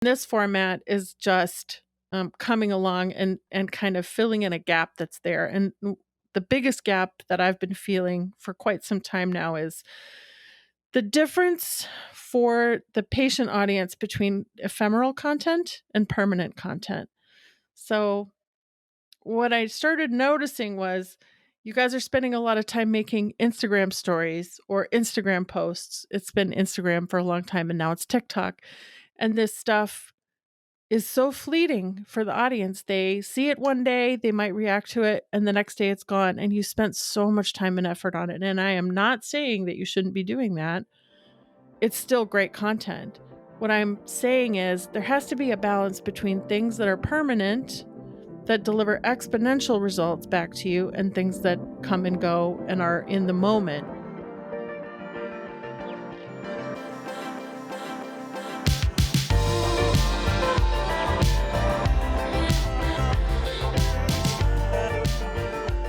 This format is just coming along and kind of filling in a gap that's there. And the biggest gap that I've been feeling for quite some time now is the difference for the patient audience between ephemeral content and permanent content. So what I started noticing was you guys are spending a lot of time making Instagram stories or Instagram posts. It's been Instagram for a long time and now it's TikTok. And this stuff is so fleeting for the audience. They see it one day, they might react to it, and the next day it's gone. And you spent so much time and effort on it. And I am not saying that you shouldn't be doing that. It's still great content. What I'm saying is there has to be a balance between things that are permanent, that deliver exponential results back to you, and things that come and go and are in the moment.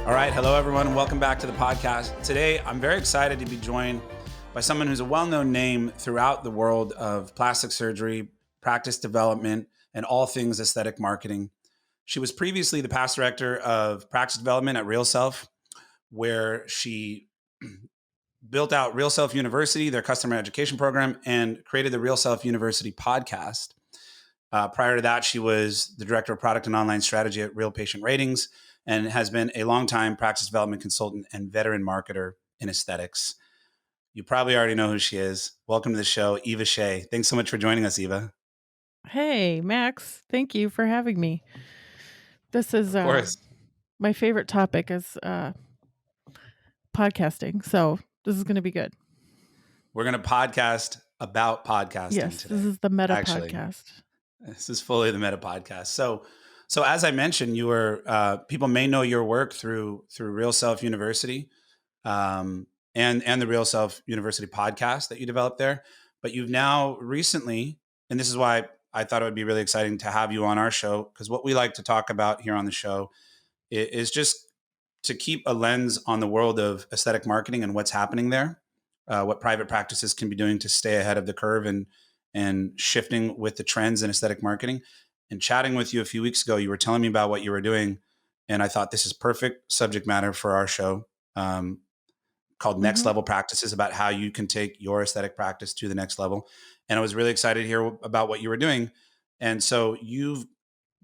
All right. Hello, everyone, and welcome back to the podcast. Today, I'm very excited to be joined by someone who's a well-known name throughout the world of plastic surgery, practice development, and all things aesthetic marketing. She was previously the past director of practice development at RealSelf, where she built out RealSelf University, their customer education program, and created the RealSelf University podcast. Prior to that, she was the director of product and online strategy at Real Patient Ratings and has been a longtime practice development consultant and veteran marketer in aesthetics. You probably already know who she is. Welcome to the show, Eva Sheie. Thanks so much for joining us, Eva. Hey, Max, thank you for having me. This is Of course. my favorite topic is podcasting. So this is going to be good. We're going to podcast about podcasting today. This is the meta podcast. This is fully the meta podcast. So as I mentioned, you were people may know your work through RealSelf University, and the RealSelf University podcast that you developed there. But you've now recently, and this is why I thought it would be really exciting to have you on our show, because what we like to talk about here on the show is just to keep a lens on the world of aesthetic marketing and what's happening there, what private practices can be doing to stay ahead of the curve and shifting with the trends in aesthetic marketing. And chatting with you a few weeks ago, you were telling me about what you were doing, and I thought this is perfect subject matter for our show, called Next Level Practices, about how you can take your aesthetic practice to the next level. And I was really excited to hear about what you were doing. And so you've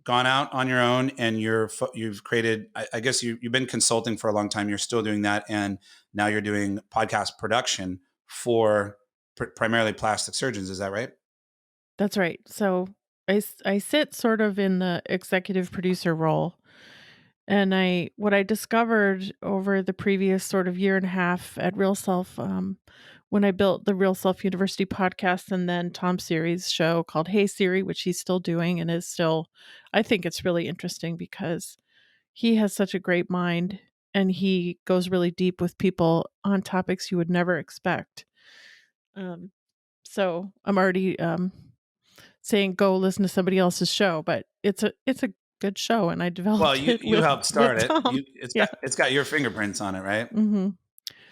gone out on your own and you've created, I guess you've been consulting for a long time. You're still doing that. And now you're doing podcast production for primarily plastic surgeons. Is that right? That's right. So I sit sort of in the executive producer role. And what I discovered over the previous sort of year and a half at RealSelf, when I built the RealSelf University podcast and then Tom Series' show called Hey Siri, which he's still doing and is still, I think it's really interesting because he has such a great mind and he goes really deep with people on topics you would never expect. So I'm already saying go listen to somebody else's show, but it's a good show, and I developed Well, it. you helped start it. Tom. It's got your fingerprints on it, right? Mm-hmm.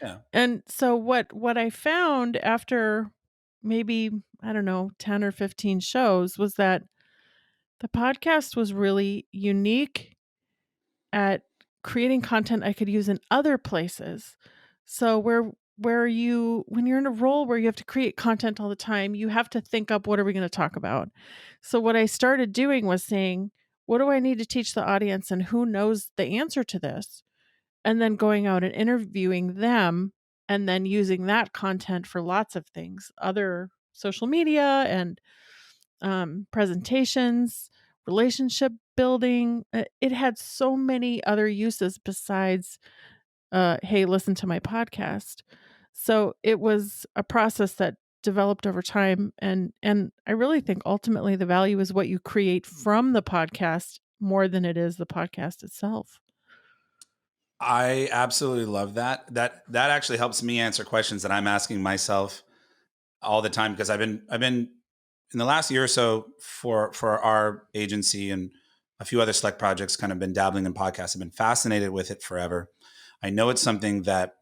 Yeah. And so what I found after maybe, I don't know, 10 or 15 shows was that the podcast was really unique at creating content I could use in other places. So when you're in a role where you have to create content all the time, you have to think up, what are we going to talk about? So what I started doing was saying, what do I need to teach the audience and who knows the answer to this? And then going out and interviewing them and then using that content for lots of things, other social media and presentations, relationship building. It had so many other uses besides, hey, listen to my podcast. So it was a process that developed over time. And I really think ultimately the value is what you create from the podcast more than it is the podcast itself. I absolutely love that. That actually helps me answer questions that I'm asking myself all the time, because I've been in the last year or so for our agency and a few other select projects, kind of been dabbling in podcasts. I've been fascinated with it forever. I know it's something that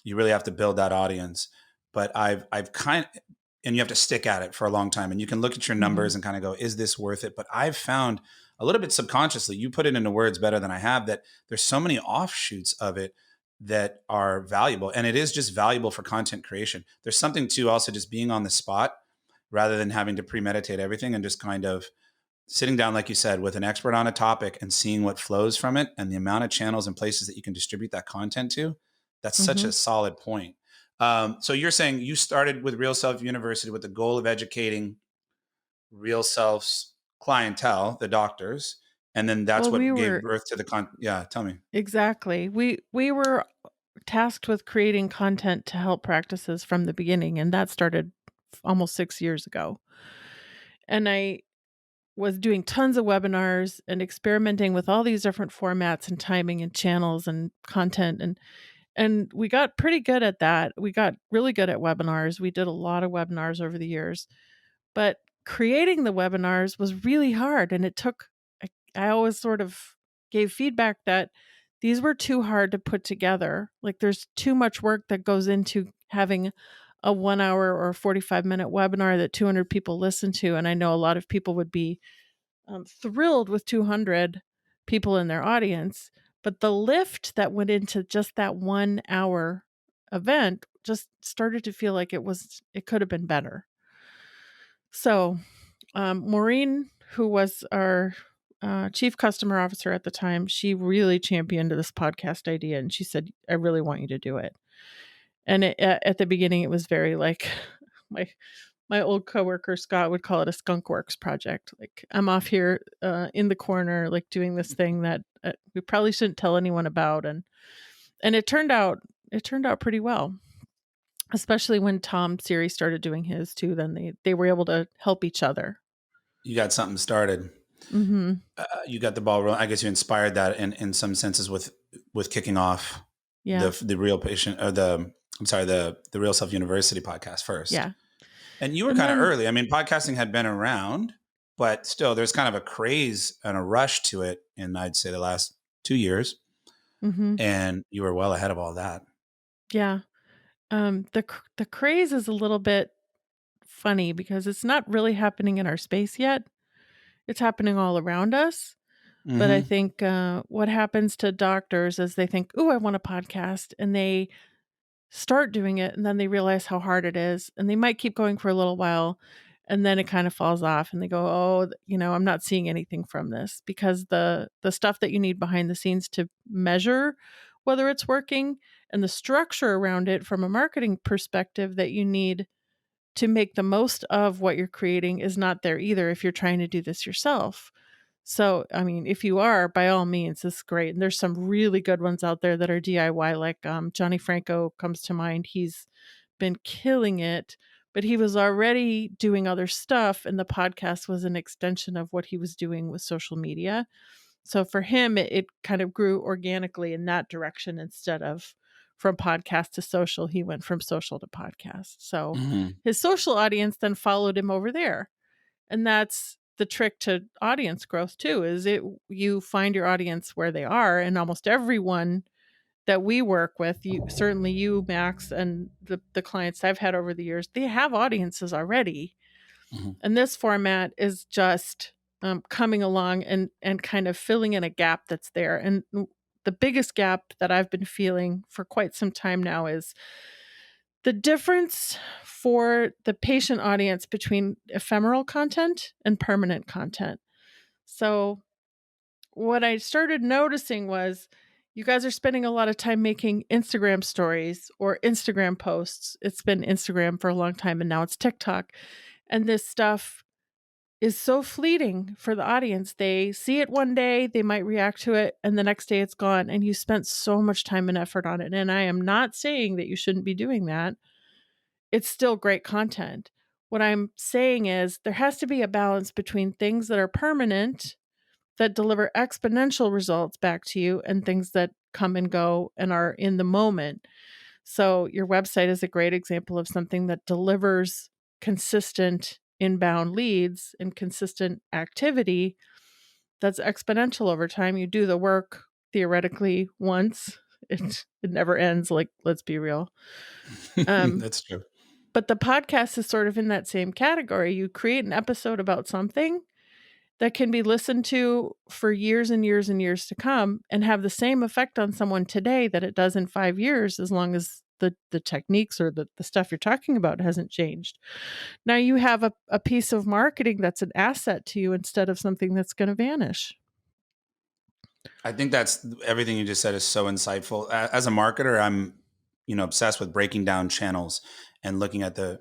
you really have to build that audience, but I've kind of, and you have to stick at it for a long time. And you can look at your Mhm. numbers and kind of go, is this worth it? But I've found a little bit subconsciously, you put it into words better than I have, that there's so many offshoots of it that are valuable. And it is just valuable for content creation. There's something to also just being on the spot rather than having to premeditate everything, and just kind of sitting down, like you said, with an expert on a topic and seeing what flows from it and the amount of channels and places that you can distribute that content to. That's such a Mhm. solid point. So you're saying you started with Real Self University with the goal of educating Real Self's clientele, the doctors, and then that's Well, we what gave were birth to the Yeah, tell me. exactly. We were tasked with creating content to help practices from the beginning, and that started almost 6 years ago. And I was doing tons of webinars and experimenting with all these different formats and timing and channels and content, and we got pretty good at that. We got really good at webinars. We did a lot of webinars over the years. But creating the webinars was really hard, and it took I always sort of gave feedback that these were too hard to put together. Like, there's too much work that goes into having a 1 hour or 45-minute webinar that 200 people listen to, and I know a lot of people would be, thrilled with 200 people in their audience, but the lift that went into just that 1 hour event just started to feel like it could have been better. So, Maureen, who was our chief customer officer at the time, she really championed this podcast idea, and she said, "I really want you to do it." And at the beginning, it was very like my my old coworker Scott would call it a skunk works project. Like, I'm off here in the corner, like doing this thing that we probably shouldn't tell anyone about, and it turned out pretty well. Especially when Tom Siri started doing his too, then they were able to help each other. You got something started. Mhm. You got the ball rolling. I guess you inspired that in some senses with kicking off Yeah. the real patient or the I'm sorry the Real Self University podcast first. Yeah. And you were And kind of then early. I mean, podcasting had been around, but still, there's kind of a craze and a rush to it in, I'd say, the last 2 years. mhm. And you were well ahead of all that. Yeah. The craze is a little bit funny because it's not really happening in our space yet. It's happening all around us. But I Hmm. think, what happens to doctors is they think, "Ooh, I want a podcast," and they start doing it, and then they realize how hard it is, and they might keep going for a little while, and then it kind of falls off, and they go, "Oh, I'm not seeing anything from this," because the stuff that you need behind the scenes to measure whether it's working and the structure around it from a marketing perspective that you need to make the most of what you're creating is not there either if you're trying to do this yourself. So, I mean, if you are, by all means, this is great. And there's some really good ones out there that are DIY, like Johnny Franco comes to mind. He's been killing it, but he was already doing other stuff, and the podcast was an extension of what he was doing with social media. So for him, it kind of grew organically in that direction instead of from podcast to social. He went from social to podcast. So Hmm. his social audience then followed him over there. And that's the trick to audience growth too, is it you find your audience where they are, and almost everyone that we work with, you certainly you, Max, and the clients I've had over the years, they have audiences already. Hmm. And this format is just coming along and kind of filling in a gap that's there. And the biggest gap that I've been feeling for quite some time now is the difference for the patient audience between ephemeral content and permanent content. So, what I started noticing was you guys are spending a lot of time making Instagram stories or Instagram posts. It's been Instagram for a long time and now it's TikTok. And this stuff is so fleeting for the audience. They see it one day, they might react to it, and the next day it's gone. And you spent so much time and effort on it. And I am not saying that you shouldn't be doing that. It's still great content. What I'm saying is there has to be a balance between things that are permanent, that deliver exponential results back to you, and things that come and go and are in the moment. So, your website is a great example of something that delivers consistent inbound leads and consistent activity that's exponential over time. You do the work theoretically once, it never ends. Like, let's be real. Um, That's true. But the podcast is sort of in that same category. You create an episode about something that can be listened to for years and years and years to come and have the same effect on someone today that it does in 5 years, as long as the techniques or the stuff you're talking about hasn't changed. Now you have a piece of marketing that's an asset to you instead of something that's gonna vanish. I think that's everything you just said is so insightful. As a marketer, I'm, obsessed with breaking down channels and looking at the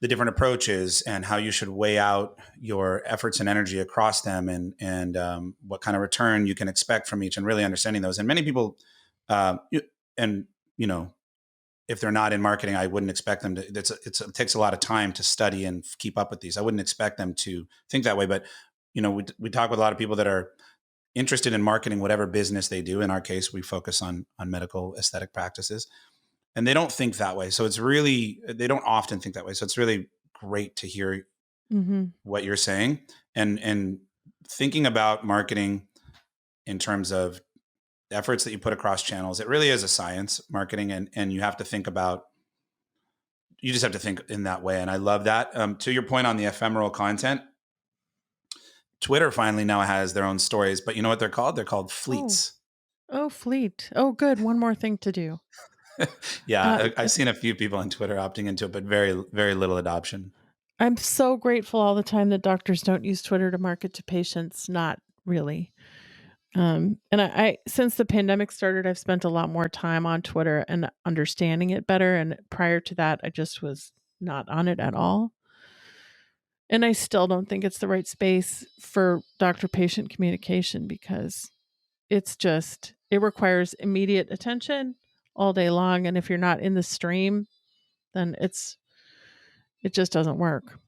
different approaches and how you should weigh out your efforts and energy across them, and what kind of return you can expect from each, and really understanding those. And many people, and you know, if they're not in marketing, I wouldn't expect them to. It takes a lot of time to study and keep up with these. I wouldn't expect them to think that way. But we talk with a lot of people that are interested in marketing whatever business they do. In our case, we focus on medical aesthetic practices, and they don't think that way. So they don't often think that way. So it's really great to hear Mhm. what you're saying, and thinking about marketing in terms of efforts that you put across channels. It really is a science, marketing, and you just have to think in that way. And I love that. To your point on the ephemeral content, Twitter finally now has their own stories, but you know what they're called? They're called Oh. fleets. Oh, fleet. Oh, good, one more thing to do. Yeah, I've It seen a few people on Twitter opting into it, but very, very little adoption. I'm so grateful all the time that doctors don't use Twitter to market to patients, not really. And I since the pandemic started, I've spent a lot more time on Twitter and understanding it better, and prior to that, I just was not on it at all. And I still don't think it's the right space for doctor-patient communication because it requires immediate attention all day long, and if you're not in the stream, then it just doesn't work.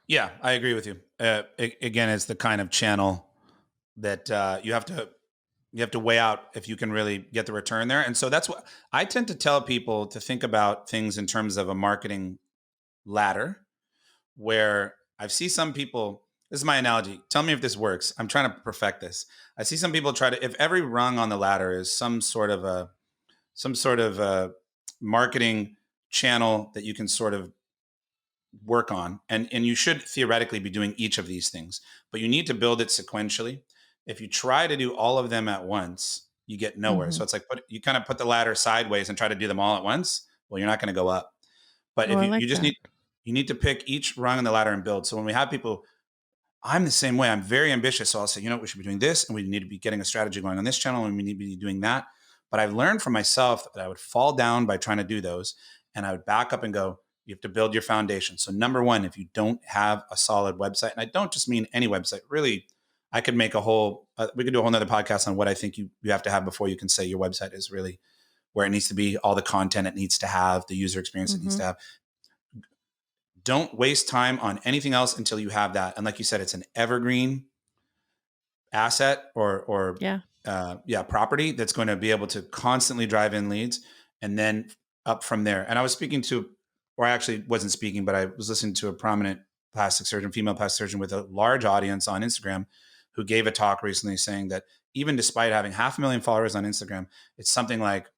Yeah, I agree with you. Again, it's the kind of channel that you have to weigh out if you can really get the return there. And so that's what I tend to tell people, to think about things in terms of a marketing ladder, where I see some people. This is my analogy. Tell me if this works. I'm trying to perfect this. I see some people try to, if every rung on the ladder is some sort of a marketing channel that you can sort of work on, and you should theoretically be doing each of these things, but you need to build it sequentially. If you try to do all of them at once, you get nowhere. So Mhm. it's like, you kind of put the ladder sideways and try to do them all at once. Well, you're not going to go up. But Oh, if I you like just that. need to pick each rung on the ladder and build. So when we have people, I'm the same way. I'm very ambitious. So I'll say, we should be doing this, and we need to be getting a strategy going on this channel, and we need to be doing that. But I've learned from myself that I would fall down by trying to do those, and I would back up and go, you have to build your foundation. So number one, if you don't have a solid website, and I don't just mean any website, really, I could make we could do a whole nother podcast on what I think you have to have before you can say your website is really where it needs to be, all the content it needs to have, the user experience it needs to Mhm. have. Don't waste time on anything else until you have that. And like you said, it's an evergreen asset, or Yeah. yeah, property that's going to be able to constantly drive in leads, and then up from there. And I was speaking to, or I actually wasn't speaking, but I was listening to a prominent plastic surgeon, female plastic surgeon with a large audience on Instagram, who gave a talk recently saying that even despite having 500,000 followers on Instagram, it's something like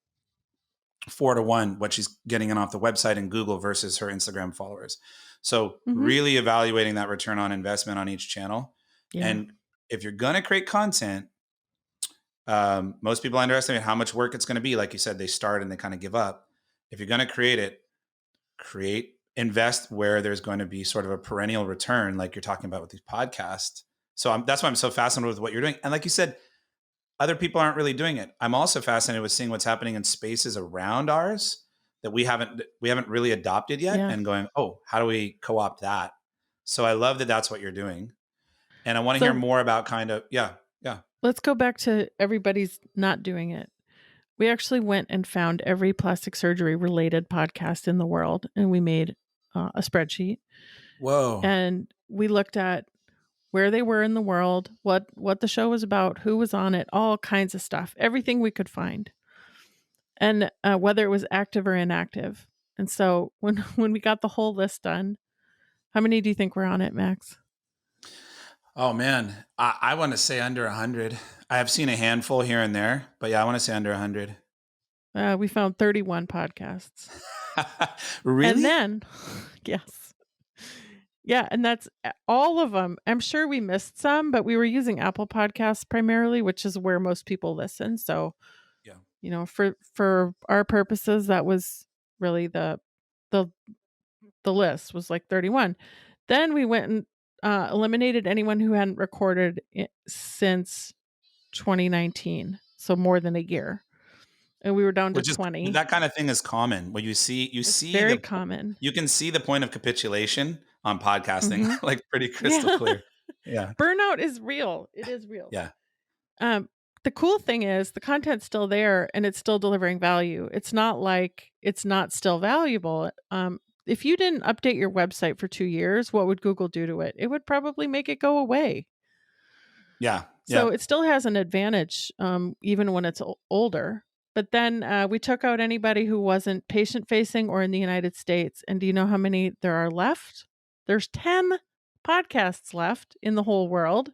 4 to 1 what she's getting in off the website and Google versus her Instagram followers. So Mhm. really evaluating that return on investment on each channel. Yeah. And if you're going to create content, most people underestimate how much work it's going to be. Like you said, they start and they kind of give up. If you're going to create it, invest where there's going to be sort of a perennial return, like you're talking about with these podcasts. So that's why I'm so fascinated with what you're doing. And like you said, other people aren't really doing it. I'm also fascinated with seeing what's happening in spaces around ours that we haven't really adopted yet, Yeah. and going, oh, how do we co-opt that? So I love that that's what you're doing. And I want to hear So more about kind of, yeah, yeah. let's go back to everybody's not doing it. We actually went and found every plastic surgery related podcast in the world, and we made a spreadsheet, Whoa. and we looked at where they were in the world, what the show was about, who was on it, all kinds of stuff, everything we could find, and whether it was active or inactive. And so when when we got the whole list done, how many do you think were on it, Max? Oh man, I want to say under 100. I have seen a handful here and there, but yeah, I want to say under 100. We found 31 podcasts. And Really? then yes. Yeah, and that's all of them. I'm sure we missed some, but we were using Apple Podcasts primarily, which is where most people listen, so, Yeah. for our purposes, that was really the the list was, like, 31. Then we went and, eliminated anyone who hadn't recorded since 2019, so more than a year, and we were down to Which is 20. that kind of thing is common where you It's see very the common. you can see the point of capitulation on podcasting, Mhm. like, pretty crystal Yeah. clear. Yeah. Burnout is real. It is real. Yeah. Um, the cool thing is the content's still there and it's still delivering value. It's not like it's not still valuable. If you didn't update your website for 2 years, what would Google do to it? It would probably make it go away. Yeah. So Yeah. it still has an advantage, even when it's older. But then we took out anybody who wasn't patient facing or in the United States. And do you know how many there are left? There's 10 podcasts left in the whole world.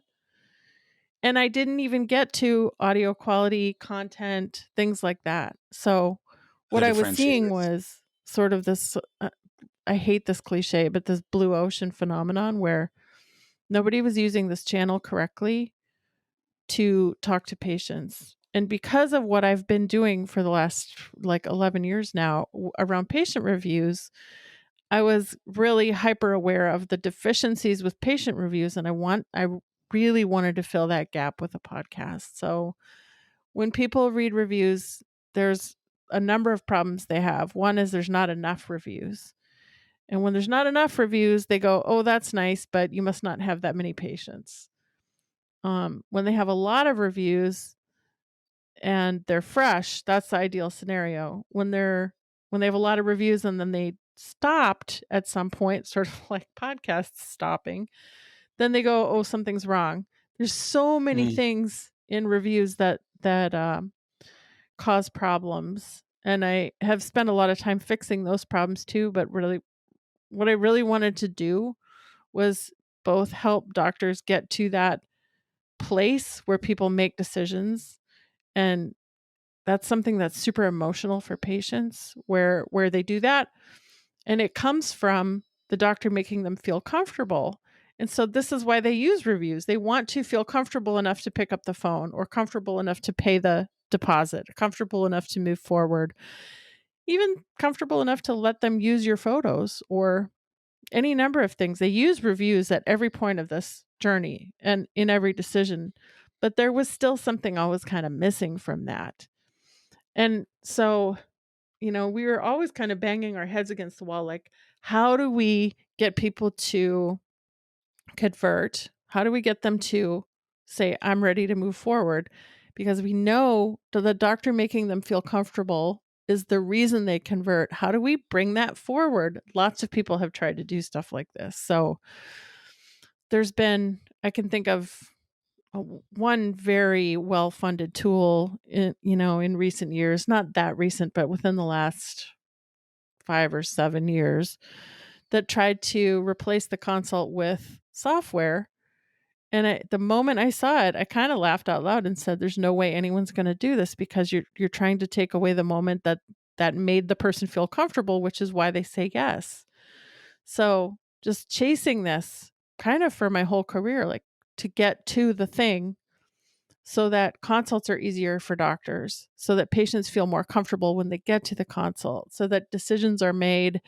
And I didn't even get to audio quality, content, things like that. So The what I was seeing differentiators. was sort of this I hate this cliche, but this blue ocean phenomenon where nobody was using this channel correctly to talk to patients. And because of what I've been doing for the last like 11 years now around patient reviews, I was really hyper aware of the deficiencies with patient reviews and I really wanted to fill that gap with a podcast. So when people read reviews, there's a number of problems they have. One is there's not enough reviews. And when there's not enough reviews, they go, "Oh, that's nice, but you must not have that many patients." When they have a lot of reviews and they're fresh, that's the ideal scenario. When they have a lot of reviews and then they stopped at some point, sort of like podcasts stopping, then they go, "Oh, something's wrong." There's so many Mm. things in reviews that cause problems, and I have spent a lot of time fixing those problems too, but really what I really wanted to do was both help doctors get to that place where people make decisions, and that's something that's super emotional for patients where they do that, and it comes from the doctor making them feel comfortable. And so this is why they use reviews. They want to feel comfortable enough to pick up the phone or comfortable enough to pay the deposit, comfortable enough to move forward, even comfortable enough to let them use your photos or any number of things. They use reviews at every point of this journey and in every decision. But there was still something I was kind of missing from that. And so, we were always kind of banging our heads against the wall like, how do we get people to convert? How do we get them to say, I'm ready to move forward? Because we know that the doctor making them feel comfortable is the reason they convert. How do we bring that forward? Lots of people have tried to do stuff like this. So I can think of one very well funded tool in recent years, not that recent, but within the last 5 or 7 years, that tried to replace the consult with software. And the moment I saw it, I kind of laughed out loud and said, "There's no way anyone's going to do this because you're trying to take away the moment that made the person feel comfortable, which is why they say yes." So just chasing this kind of for my whole career, like to get to the thing so that consults are easier for doctors, so that patients feel more comfortable when they get to the consult, so that decisions are made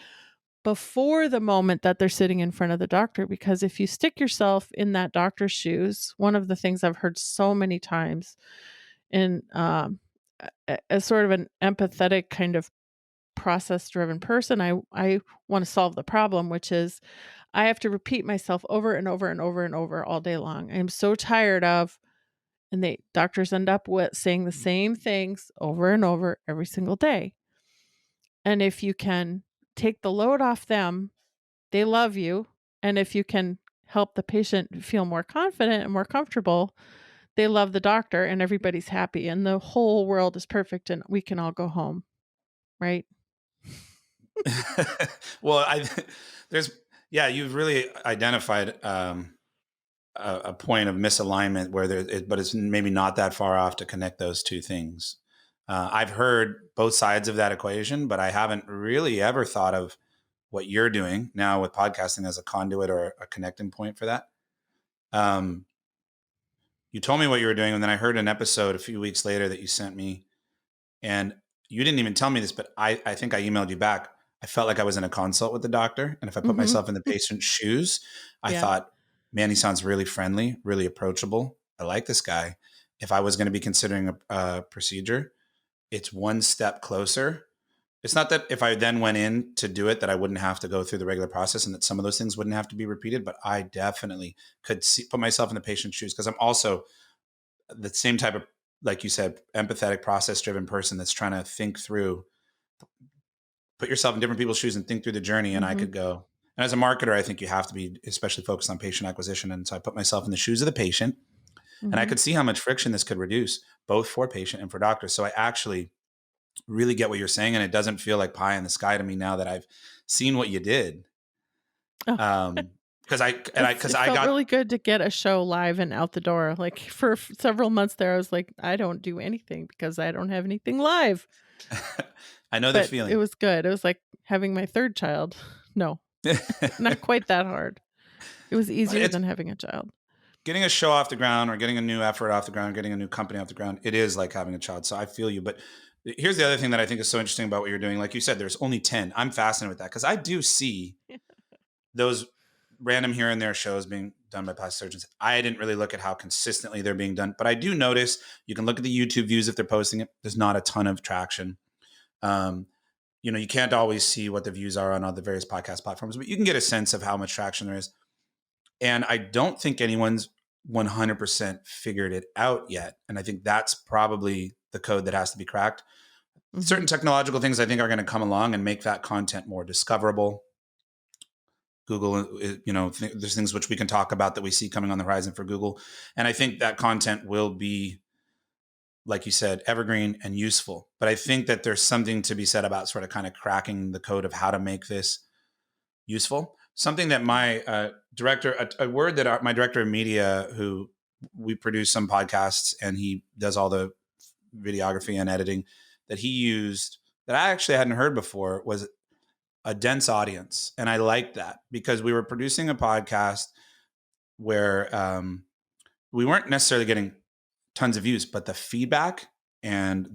before the moment that they're sitting in front of the doctor. Because if you stick yourself in that doctor's shoes, one of the things I've heard so many times in as sort of an empathetic kind of process driven person, I want to solve the problem, which is I have to repeat myself over and over and over and over all day long. I'm so tired of and they doctors end up with saying the same things over and over every single day. And if you can take the load off them, they love you. And if you can help the patient feel more confident and more comfortable, they love the doctor and everybody's happy and the whole world is perfect and we can all go home, right? Well, there's yeah, you've really identified a point of misalignment where but it's maybe not that far off to connect those two things. I've heard both sides of that equation, but I haven't really ever thought of what you're doing now with podcasting as a conduit or a connecting point for that. Um, you told me what you were doing, and then I heard an episode a few weeks later that you sent me, and you didn't even tell me this, but I think I emailed you back. I felt like I was in a consult with the doctor. And if I put Mhm. myself in the patient's shoes, I Yeah. thought, man, he sounds really friendly, really approachable. I like this guy. If I was going to be considering a procedure, it's one step closer. It's not that if I then went in to do it, that I wouldn't have to go through the regular process and that some of those things wouldn't have to be repeated, but I definitely could put myself in the patient's shoes because I'm also the same type of, like you said, empathetic, process driven person that's trying to think through, put yourself in different people's shoes and think through the journey. And I Mhm. could go, and as a marketer, I think you have to be especially focused on patient acquisition. And so I put myself in the shoes of the patient and I Mhm. could see how much friction this could reduce both for patient and for doctor. So I actually really get what you're saying. And it doesn't feel like pie in the sky to me now that I've seen what you did. Oh, Um, because it I felt got, really good to get a show live and out the door. Like, for several months there, I was like, "I don't do anything because I don't have anything live." I know the But it feeling. was good. It was like having my 3rd child. No, not quite that hard. It was But easier it's than having a child. getting a show off the ground or getting a new effort off the ground, getting a new company off the ground. It is like having a child. So I feel you. But here's the other thing that I think is so interesting about what you're doing. Like you said, there's only 10. I'm fascinated with that because I do see those random here and there shows being done by plastic surgeons. I didn't really look at how consistently they're being done, but I do notice you can look at the YouTube views if they're posting it. There's not a ton of traction. Um, you can't always see what the views are on all the various podcast platforms, but you can get a sense of how much traction there is. And I don't think anyone's 100% figured it out yet. And I think that's probably the code that has to be cracked. Certain Mhm. technological things I think are going to come along and make that content more discoverable. Google, there's things which we can talk about that we see coming on the horizon for Google. And I think that content will be, like you said, evergreen and useful. But I think that there's something to be said about sort of kind of cracking the code of how to make this useful. Something that my director, a word that my director of media, who we produce some podcasts and he does all the videography and editing, that he used that I actually hadn't heard before was a dense audience. And I liked that because we were producing a podcast where we weren't necessarily getting tons of views, but the feedback and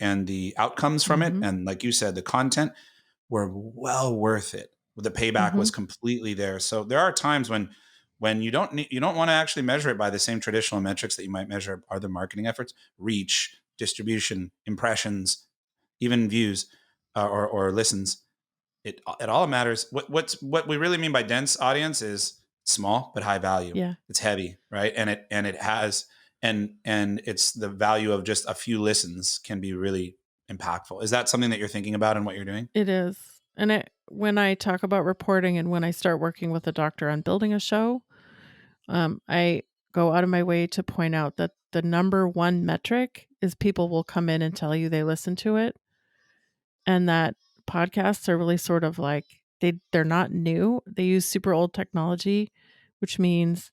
and the outcomes from it, Mhm. and like you said, the content were well worth it. The payback was Mhm. completely there. So there are times when you don't want to actually measure it by the same traditional metrics that you might measure other marketing efforts: reach, distribution, impressions, even views, or listens. It all matters. What we really mean by dense audience is small but high value. Yeah, It's heavy, right? And it has and it's the value of just a few listens can be really impactful. Is that something that you're thinking about in what you're doing? it is. And when I talk about reporting and when I start working with a doctor on building a show, I go out of my way to point out that the number one metric is people will come in and tell you they listen to it, and that podcasts are really sort of like they're not new. They use super old technology, which means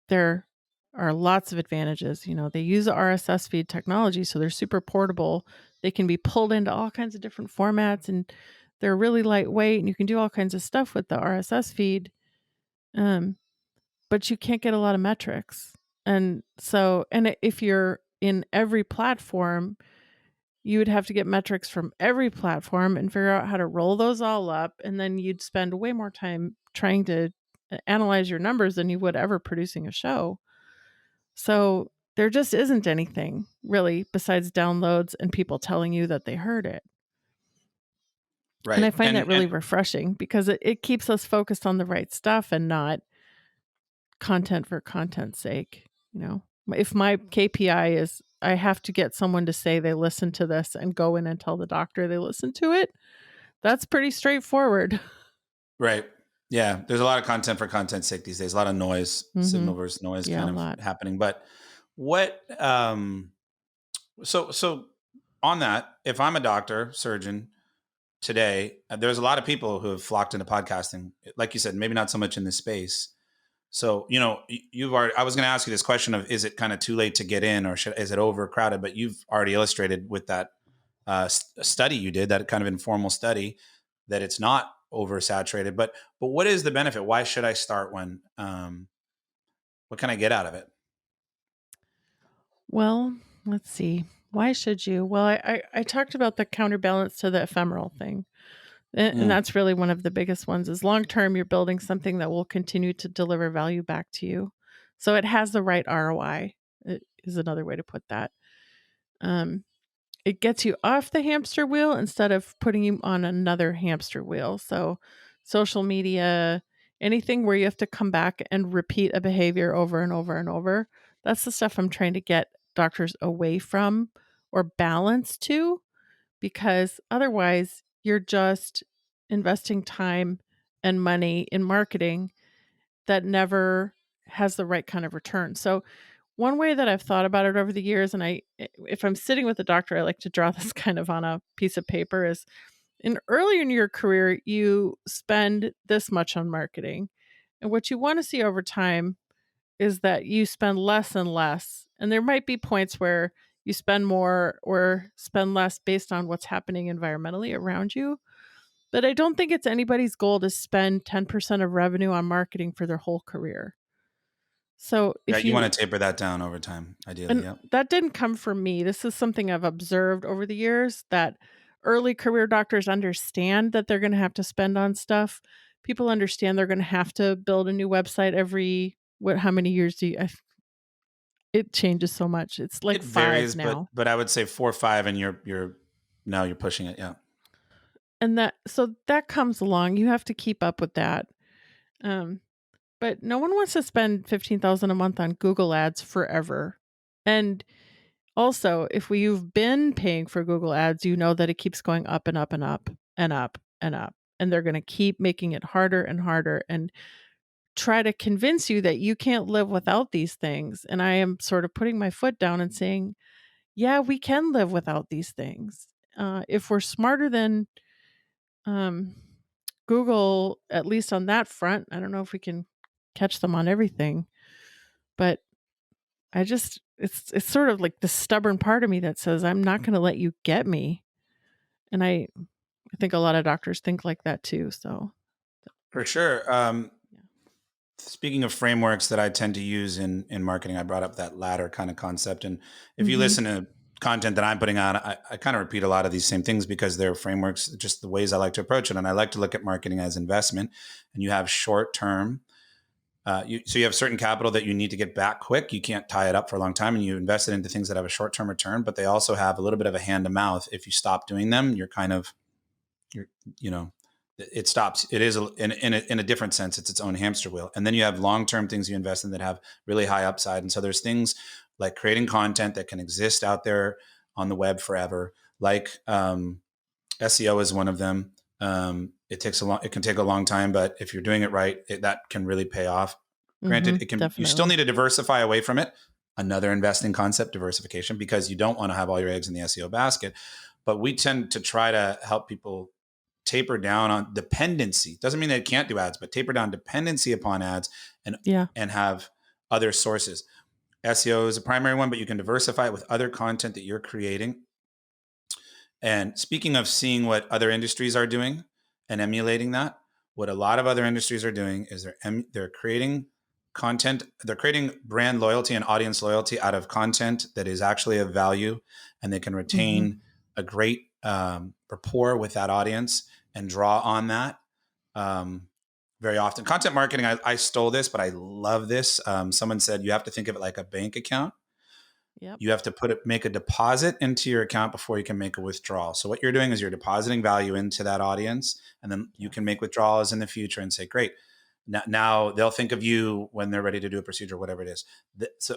there are lots of advantages. They use RSS feed technology, so they're super portable. They can be pulled into all kinds of different formats, and they're really lightweight, and you can do all kinds of stuff with the RSS feed. Um, but you can't get a lot of metrics. If you're in every platform, you would have to get metrics from every platform and figure out how to roll those all up, and then you'd spend way more time trying to analyze your numbers than you would ever producing a show. So there just isn't anything really besides downloads and people telling you that they heard it. And I Right. find that And really refreshing because it keeps us focused on the right stuff and not content for content's sake. If my KPI is I have to get someone to say they listen to this and go in and tell the doctor they listen to it, that's pretty straightforward. right. Yeah. There's a lot of content for content's sake these days. A lot of noise, signal Mhm. versus noise Yeah, a kind of lot. happening. But what so on that, if I'm a doctor, surgeon today, there's a lot of people who have flocked into podcasting. Like you said, maybe not so much in this space. So, you've already, I was going to ask you this question of, is it kind of too late to get in, or is it overcrowded? But you've already illustrated with that study you did, that kind of informal study, that it's not oversaturated. But what is the benefit? Why should I start what can I get out of it? Well, let's see. Why should you? Well, I talked about the counterbalance to the ephemeral thing. And Mm. that's really one of the biggest ones is long term, you're building something that will continue to deliver value back to you. So it has the right ROI, is another way to put that. Um, it gets you off the hamster wheel instead of putting you on another hamster wheel. So social media, anything where you have to come back and repeat a behavior over and over and over. That's the stuff I'm trying to get doctors away from or balance to, because otherwise you're just investing time and money in marketing that never has the right kind of return. So one way that I've thought about it over the years, and if I'm sitting with a doctor, I like to draw this kind of on a piece of paper, is early in your career, you spend this much on marketing. And what you want to see over time is that you spend less and less. And there might be points where you spend more or spend less based on what's happening environmentally around you. But I don't think it's anybody's goal to spend 10% of revenue on marketing for their whole career. So Yeah, if you you want to taper that down over time, ideally. and Yep. that didn't come from me. This is something I've observed over the years, that early career doctors understand that they're going to have to spend on stuff. People understand they're going to have to build a new website every how many years do you it changes so much. It's like It 5 varies, but now. I would say 4 or 5, and you're now you're pushing it. Yeah, And that comes along. You have to keep up with that. Um, but no one wants to spend 15,000 a month on Google ads forever. And also, if you've been paying for Google ads, you know that it keeps going up and up and up and up and up. And they're going to keep making it harder and harder and try to convince you that you can't live without these things. And I am sort of putting my foot down and saying, yeah, we can live without these things. If we're smarter than um, Google, at least on that front, I don't know if we can catch them on everything, but it's sort of like the stubborn part of me that says I'm not going to let you get me. And I think a lot of doctors think like that too. So for sure. yeah. Speaking of frameworks that I tend to use in marketing, I brought up that ladder kind of concept. And if you Mhm. listen to content that I'm putting out, I kind of repeat a lot of these same things because they're frameworks, just the ways I like to approach it. And I like to look at marketing as investment. And you have short term. So you have certain capital that you need to get back quick. You can't tie it up for a long time, and you invest it into things that have a short term return. But they also have a little bit of a hand to mouth. If you stop doing them, you're kind of you're you know it stops. It is in a different sense. It's its own hamster wheel. And then you have long term things you invest in that have really high upside. And so there's things like creating content that can exist out there on the web forever. Like SEO is one of them. It can take a long time, but if you're doing it right, that can really pay off. Granted, Mhm. you still Definitely. need to diversify away from it. Another investing concept, diversification, because you don't want to have all your eggs in the SEO basket. But we tend to try to help people taper down on dependency. Doesn't mean they can't do ads, but taper down dependency upon ads and Yeah. have other sources. SEO is a primary one, but you can diversify it with other content that you're creating. And speaking of seeing what other industries are doing and emulating that, what a lot of other industries are doing is they're creating content, they're creating brand loyalty and audience loyalty out of content that is actually of value, and they can Mhm. retain a great rapport with that audience and draw on that. Um, Very often, content marketing. I stole this, but I love this. Someone said you have to think of it like a bank account. Yep. You have to make a deposit into your account before you can make a withdrawal. So what you're doing is you're depositing value into that audience, and then you Yes. can make withdrawals in the future and say, great. Now they'll think of you when they're ready to do a procedure, whatever it is.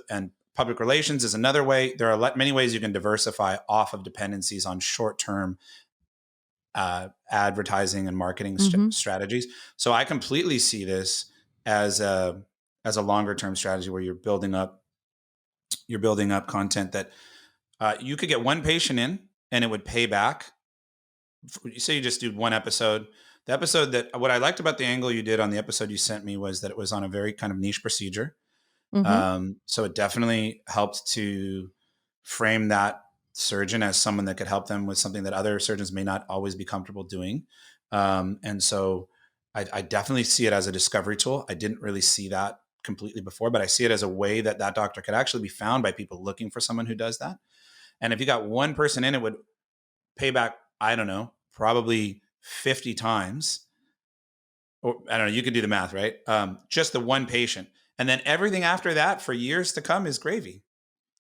And public relations is another way. There are many ways you can diversify off of dependencies on short-term advertising and marketing Mhm. strategies. So I completely see this as a longer-term strategy where you're building up content that you could get one patient in and it would pay back. You say you just do one episode, The episode that what I liked about the angle you did on the episode you sent me was that it was on a very kind of niche procedure. Mhm. So it definitely helped to frame that surgeon as someone that could help them with something that other surgeons may not always be comfortable doing. And so I definitely see it as a discovery tool. I didn't really see that completely before, but I see it as a way that that doctor could actually be found by people looking for someone who does that. And if you got one person in, it would pay back, I don't know, probably 50 times. Or I don't know, you could do the math, right? Just the one patient. And then everything after that for years to come is gravy.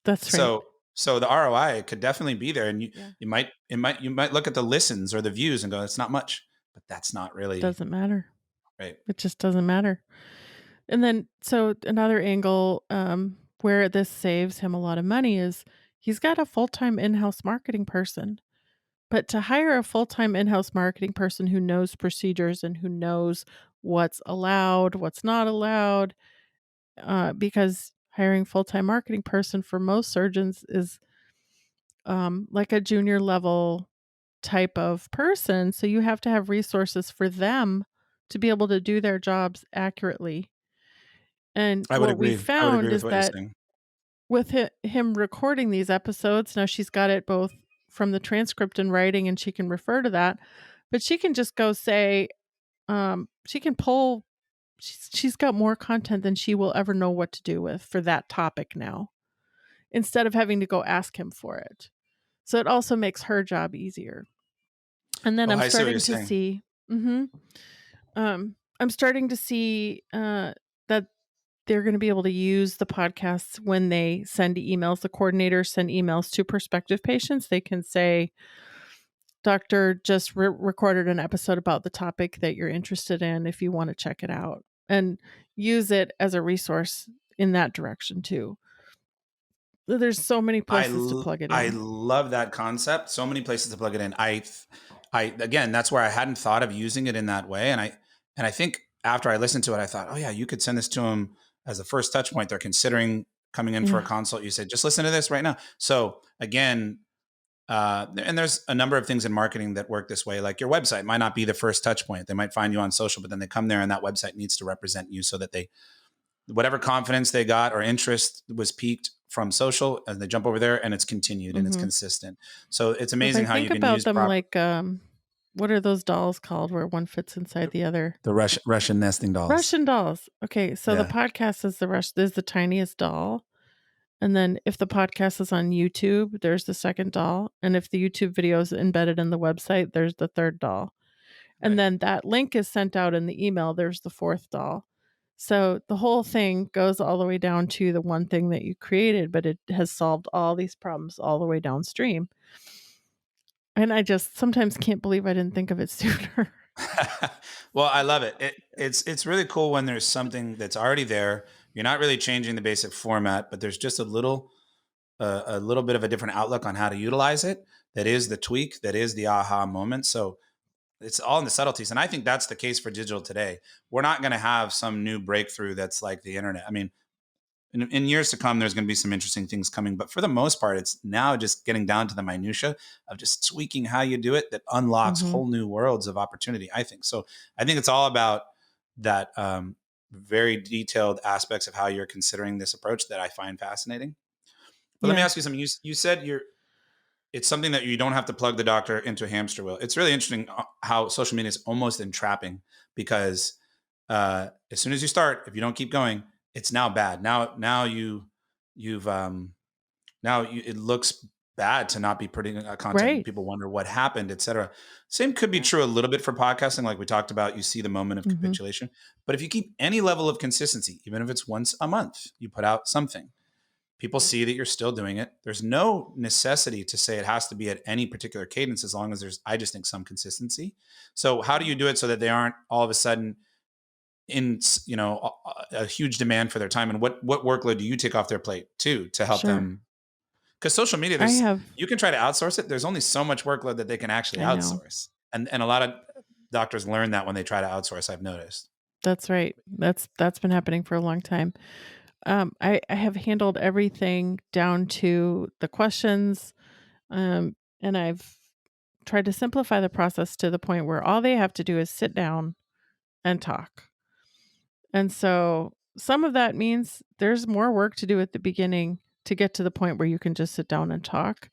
That's right. So the ROI could definitely be there. And Yeah. you might look at the listens or the views and go, it's not much, but that's not really Doesn't matter. right. It just doesn't matter. And then so another angle, where this saves him a lot of money is he's got a full-time in-house marketing person. But to hire a full-time in-house marketing person who knows procedures and who knows what's allowed, what's not allowed, because hiring full-time marketing person for most surgeons is, like a junior level type of person, so you have to have resources for them to be able to do their jobs accurately. And I would what we agree. I would agree found with is what you're that saying. with him recording these episodes, now she's got it both from the transcript and writing, and she can refer to that, but she can just go say, she can pull she's got more content than she will ever know what to do with for that topic now, instead of having to go ask him for it. So it also makes her job easier. And then Oh, I'm I see what you're starting to saying. see I'm starting to see, that they're gonna be able to use the podcasts when they send emails. The coordinators send emails to prospective patients. They can say, "Doctor just recorded an episode about the topic that you're interested in if you wanna check it out," and use it as a resource in that direction too. There's so many places to plug it I in. love that concept. So many places to plug it in. I again, that's where I hadn't thought of using it in that way. And I think after I listened to it, I thought, oh yeah, you could send this to them as the first touch point. They're considering coming in for a Yeah. consult. You said, just listen to this right now. So again, and there's a number of things in marketing that work this way. Like your website might not be the first touch point. They might find you on social, but then they come there and that website needs to represent you so that they whatever confidence they got or interest was peaked from social and they jump over there and it's continued and it's Mhm. consistent. So it's If I amazing how think you can about use them proper like, what are those dolls called where one fits inside the other? the Russian nesting dolls. Russian dolls. Okay, so the Yeah. podcast is the tiniest doll, and then if the podcast is on YouTube, there's the second doll, and if the YouTube video is embedded in the website, there's the third doll. And Right. then that link is sent out in the email, there's the fourth doll. So the whole thing goes all the way down to the one thing that you created, but it has solved all these problems all the way downstream. And I just sometimes can't believe I didn't think of it sooner. Well, I love it. It's really cool when there's something that's already there. You're not really changing the basic format, but there's just a little bit of a different outlook on how to utilize it. That is the tweak. That is the aha moment. So it's all in the subtleties. And I think that's the case for digital today. We're not going to have some new breakthrough that's like the internet. I mean, in years to come, there's going to be some interesting things coming. But for the most part, it's now just getting down to the minutia of just tweaking how you do it that unlocks Mhm. whole new worlds of opportunity. I think so. I think it's all about that very detailed aspects of how you're considering this approach that I find fascinating. But let me Yeah. ask you something. You said it's something that you don't have to plug the doctor into a hamster wheel. It's really interesting how social media is almost entrapping because as soon as you start, if you don't keep going, it's now bad. Now you've now it looks bad to not be putting content, and Right. people wonder what happened, etc. Same could be Yeah. true a little bit for podcasting, like we talked about. You see the moment of Mhm. capitulation, but if you keep any level of consistency, even if it's once a month, you put out something. People see that you're still doing it. There's no necessity to say it has to be at any particular cadence as long as there's, I just think, some consistency. So, how do you Mhm. do it so that they aren't all of a sudden in, a huge demand for their time? And what workload do you take off their plate too to help Sure. them? Because social media, I there's have you can try to outsource it. There's only so much workload that they can actually I know. outsource, and a lot of doctors learn that when they try to outsource. I've noticed. That's right. That's been happening for a long time. I have handled everything down to the questions, and I've tried to simplify the process to the point where all they have to do is sit down and talk. And so some of that means there's more work to do at the beginning to get to the point where you can just sit down and talk.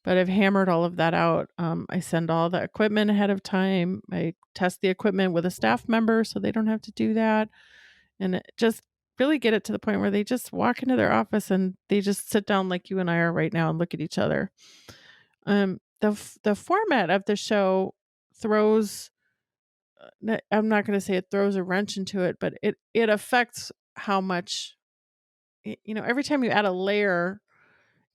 But I've hammered all of that out. I send all the equipment ahead of time. I test the equipment with a staff member so they don't have to do that. And just really get it to the point where they just walk into their office and they just sit down like you and I are right now and look at each other. The format of the show throws I'm not going to say it throws a wrench into it, but it affects how much every time you add a layer,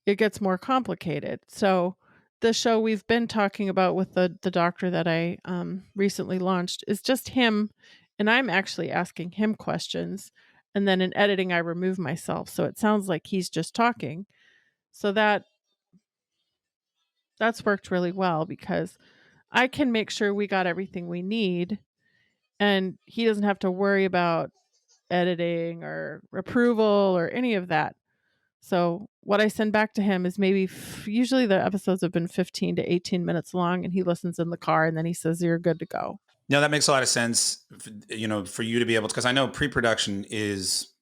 it gets more complicated. So the show we've been talking about with the doctor that I recently launched is just him, and I'm actually asking him questions, and then in editing I remove myself, so it sounds like he's just talking. So that's worked really well because I can make sure we got everything we need, and he doesn't have to worry about editing or approval or any of that. So what I send back to him is maybe usually the episodes have been 15 to 18 minutes long, and he listens in the car and then he says, "You're good to go." No, that makes a lot of sense. For you to be able to, because I know pre-production is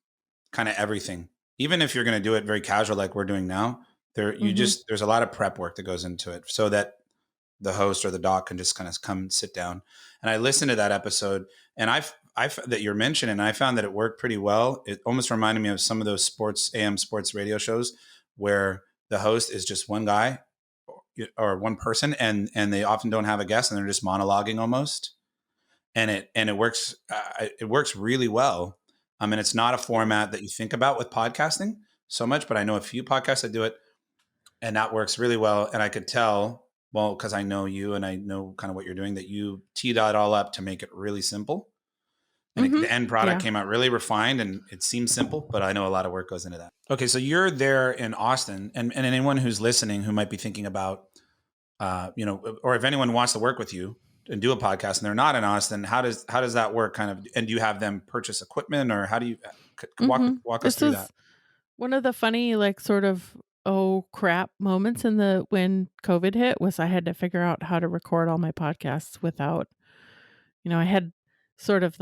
kind of everything. Even if you're going to do it very casual, like we're doing now, Mhm. there's a lot of prep work that goes into it, so that the host or the doc can just kind of come and sit down. And I listened to that episode, and I that you're mentioning, and I found that it worked pretty well. It almost reminded me of some of those AM sports radio shows where the host is just one guy or one person, and they often don't have a guest, and they're just monologuing almost. And it works really well. I mean, it's not a format that you think about with podcasting so much, but I know a few podcasts that do it, and that works really well. And I could tell, well, because I know you and I know kind of what you're doing, that you teed that all up to make it really simple. And Mhm. the end product Yeah. came out really refined, and it seems simple, but I know a lot of work goes into that. Okay, so you're there in Austin, and anyone who's listening who might be thinking about, or if anyone wants to work with you and do a podcast and they're not in Austin, how does that work? Kind of, and do you have them purchase equipment, or how do you Mhm. walk us This through that? was one of the funny, like, sort of, "Oh, crap" moments in the when COVID hit was I had to figure out how to record all my podcasts without I had sort of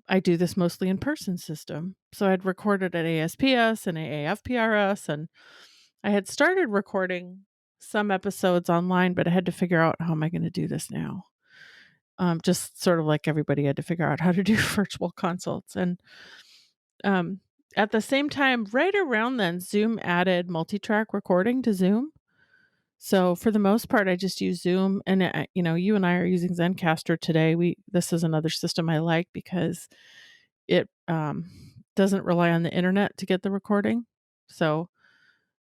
I do this mostly in person system. So I'd recorded at ASPS and AAFPRS, and I had started recording some episodes online, but I had to figure out how am I going to do this now? Just sort of like everybody had to figure out how to do virtual consults. And um, at the same time, right around then, Zoom added multi track recording to Zoom. So for the most part, I just use Zoom, and you and I are using Zencaster today. This is another system I like because it doesn't rely on the internet to get the recording. So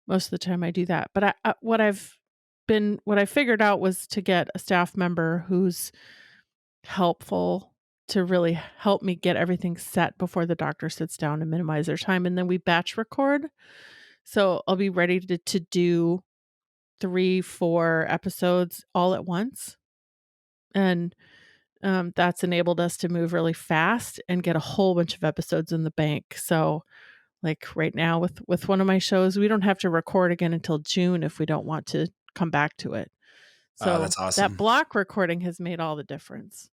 most of the time I do that. But what I figured out was to get a staff member who's helpful to really help me get everything set before the doctor sits down and minimize their time. And then we batch record. So I'll be ready to do 3, 4 episodes all at once. And that's enabled us to move really fast and get a whole bunch of episodes in the bank. So like right now with one of my shows, we don't have to record again until June if we don't want to come back to it. So That's that awesome. block recording has made all the difference.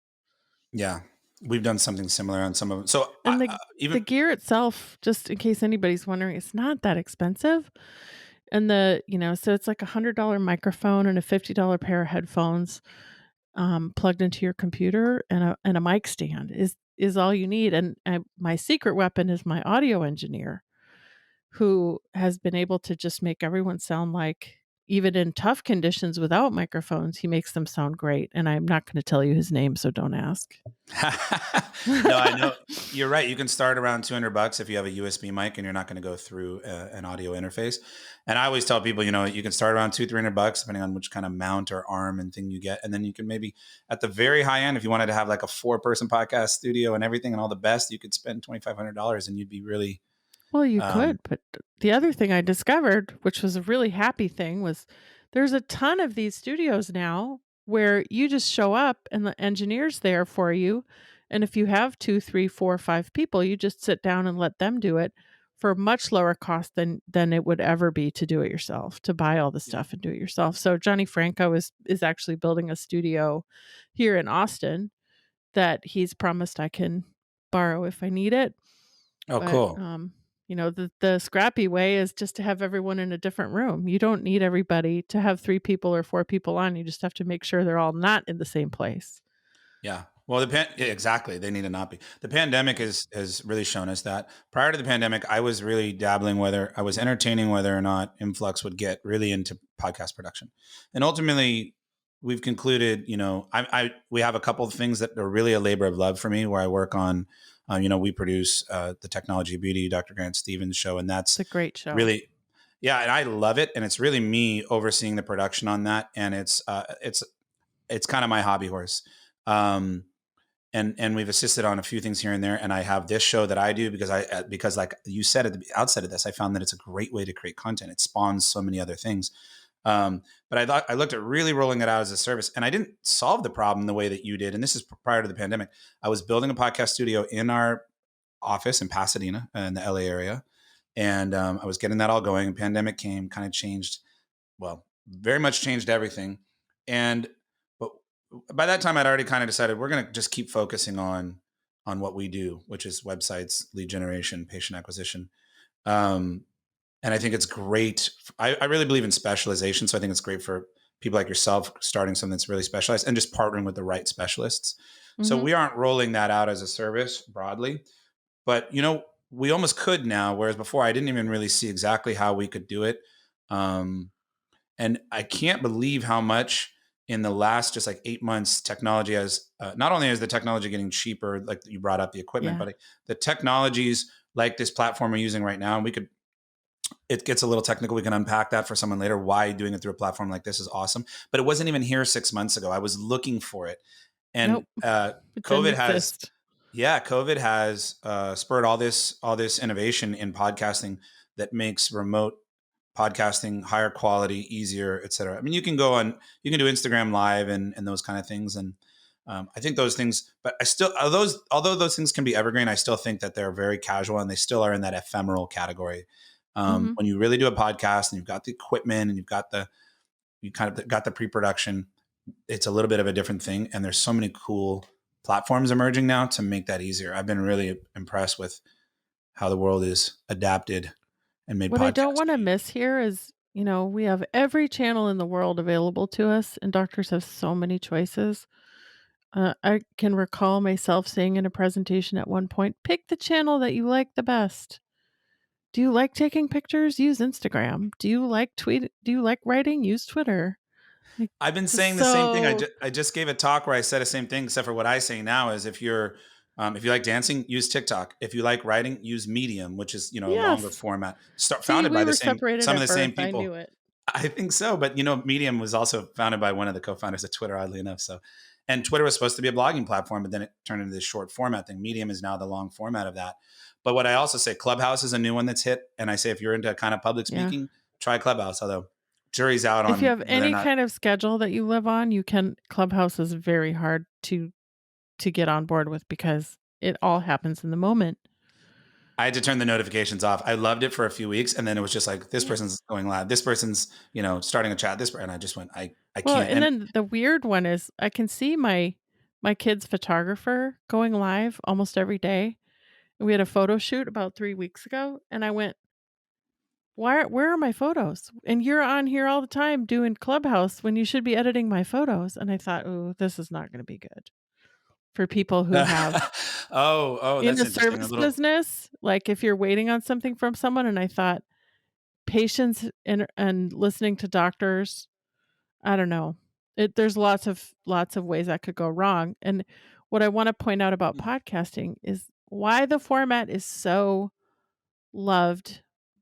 Yeah, we've done something similar on some of them. So And the even gear itself, just in case anybody's wondering, it's not that expensive. And so it's like $100 microphone and a $50 pair of headphones plugged into your computer, and a mic stand is all you need. And my secret weapon is my audio engineer, who has been able to just make everyone sound like, even in tough conditions without microphones, he makes them sound great. And I'm not going to tell you his name, so don't ask. no, I know you're right. You can start around $200 if you have a USB mic and you're not going to go through an audio interface. And I always tell people, you can start around $200-300 depending on which kind of mount or arm and thing you get, and then you can maybe at the very high end, if you wanted to have like a 4-person podcast studio and everything and all the best, you could spend $2,500 and you'd be really. Well, you Um, could, but the other thing I discovered, which was a really happy thing, was there's a ton of these studios now where you just show up and the engineer's there for you. And if you have 2, 3, 4, 5 people, you just sit down and let them do it for much lower cost than it would ever be to do it yourself, to buy all the Yeah. stuff and do it yourself. So Johnny Franco is actually building a studio here in Austin that he's promised I can borrow if I need it. Oh, But, cool. the scrappy way is just to have everyone in a different room. You don't need everybody to have 3 people or 4 people on, you just have to make sure they're all not in the same place. Yeah. Well, yeah, exactly. They need to not be. The pandemic has really shown us that. Prior to the pandemic, I was really dabbling whether I was entertaining whether or not Influx would get really into podcast production, and ultimately, we've concluded. We have a couple of things that are really a labor of love for me. Where I work on, we produce the Technology Beauty, Dr. Grant Stevens show, and It's that's a great show. really, yeah, and I love it, and it's really me overseeing the production on that, and it's kind of my hobby horse. Um, and we've assisted on a few things here and there. And I have this show that I do because like you said at the outset of this, I found that it's a great way to create content. It spawns so many other things. But I looked at really rolling it out as a service, and I didn't solve the problem the way that you did. And this is prior to the pandemic. I was building a podcast studio in our office in Pasadena in the LA area, and I was getting that all going. And pandemic came, kind of changed, well, very much changed everything. And but by that time, I'd already kind of decided we're going to just keep focusing on what we do, which is websites, lead generation, patient acquisition. Um, and I think it's great. I really believe in specialization, so I think it's great for people like yourself starting something that's really specialized and just partnering with the right specialists. So Mhm. we aren't rolling that out as a service broadly, but we almost could now, whereas before I didn't even really see exactly how we could do it. Um, and I can't believe how much in the last just like 8 months, technology has not only is the technology getting cheaper, like you brought up the equipment, Yeah. but the technologies like this platform we're using right now, and it gets a little technical. We can unpack that for someone later. Why doing it through a platform like this is awesome. But it wasn't even here 6 months ago. I was looking for it. And Nope. It didn't COVID has exist. yeah, COVID has spurred all this innovation in podcasting that makes remote podcasting higher quality, easier, et cetera. I mean, you can do Instagram Live and those kind of things, and I think those things. But I still, although those things can be evergreen, I still think that they're very casual and they still are in that ephemeral category. Mhm. When you really do a podcast and you've got the equipment and you kind of got the pre-production, it's a little bit of a different thing. And there's so many cool platforms emerging now to make that easier. I've been really impressed with how the world is adapted and made What I don't podcasting wanna easy. miss here is, we have every channel in the world available to us, and doctors have so many choices. I can recall myself saying in a presentation at one point, "Pick the channel that you like the best. Do you like taking pictures? Use Instagram. Do you like writing? Use Twitter." Like, I've been just saying the same thing. so I just gave a talk where I said the same thing, except for what I say now is if you like dancing, use TikTok. If you like writing, use Medium, which is a longer yes. format. See, Founded we by the were same separated some of at the birth, same I knew people. it. I think so, but Medium was also founded by one of the co-founders of Twitter, oddly enough. So, and Twitter was supposed to be a blogging platform, but then it turned into this short format thing. Medium is now the long format of that. But what I also say, Clubhouse is a new one that's hit, and I say if you're into kind of public Yeah. speaking, try Clubhouse. Although jury's out If you on have whether or any not kind of schedule that you live on, you can Clubhouse is very hard to get on board with because it all happens in the moment. I had to turn the notifications off. I loved it for a few weeks, and then it was just like this Yeah. person's going live, this person's starting a chat, and I just went, I Well, can't. and And then the weird one is I can see my kid's photographer going live almost every day. And we had a photo shoot about 3 weeks ago, and I went, where are my photos? And you're on here all the time doing Clubhouse when you should be editing my photos." And I thought, "Ooh, this is not gonna be good for people who have" oh, in that's the interesting. A service little. business, like, if you're waiting on something from someone, and I thought patience and listening to doctors, I don't know. There's lots of ways that could go wrong, and what I wanna point out about podcasting is why the format is so loved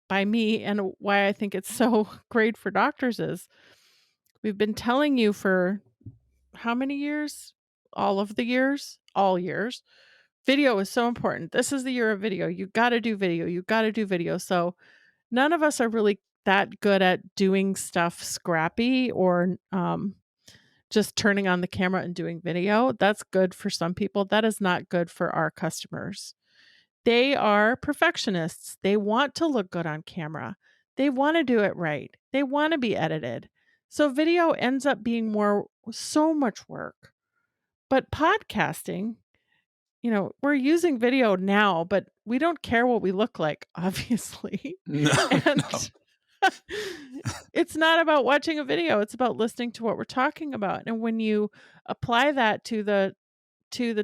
by me and why I think it's so great for doctors is we've been telling you for how many years? All of the years? All years. Video is so important. This is the year of video. You gotta do video. You gotta do video. So none of us are really that good at doing stuff scrappy or just turning on the camera and doing video. That's good for some people. That is not good for our customers. They are perfectionists. They want to look good on camera. They want to do it right. They want to be edited. So video ends up being so much work. But podcasting, we're using video now, but we don't care what we look like, obviously. No, no. And it's not about watching a video, it's about listening to what we're talking about. And when you apply that to the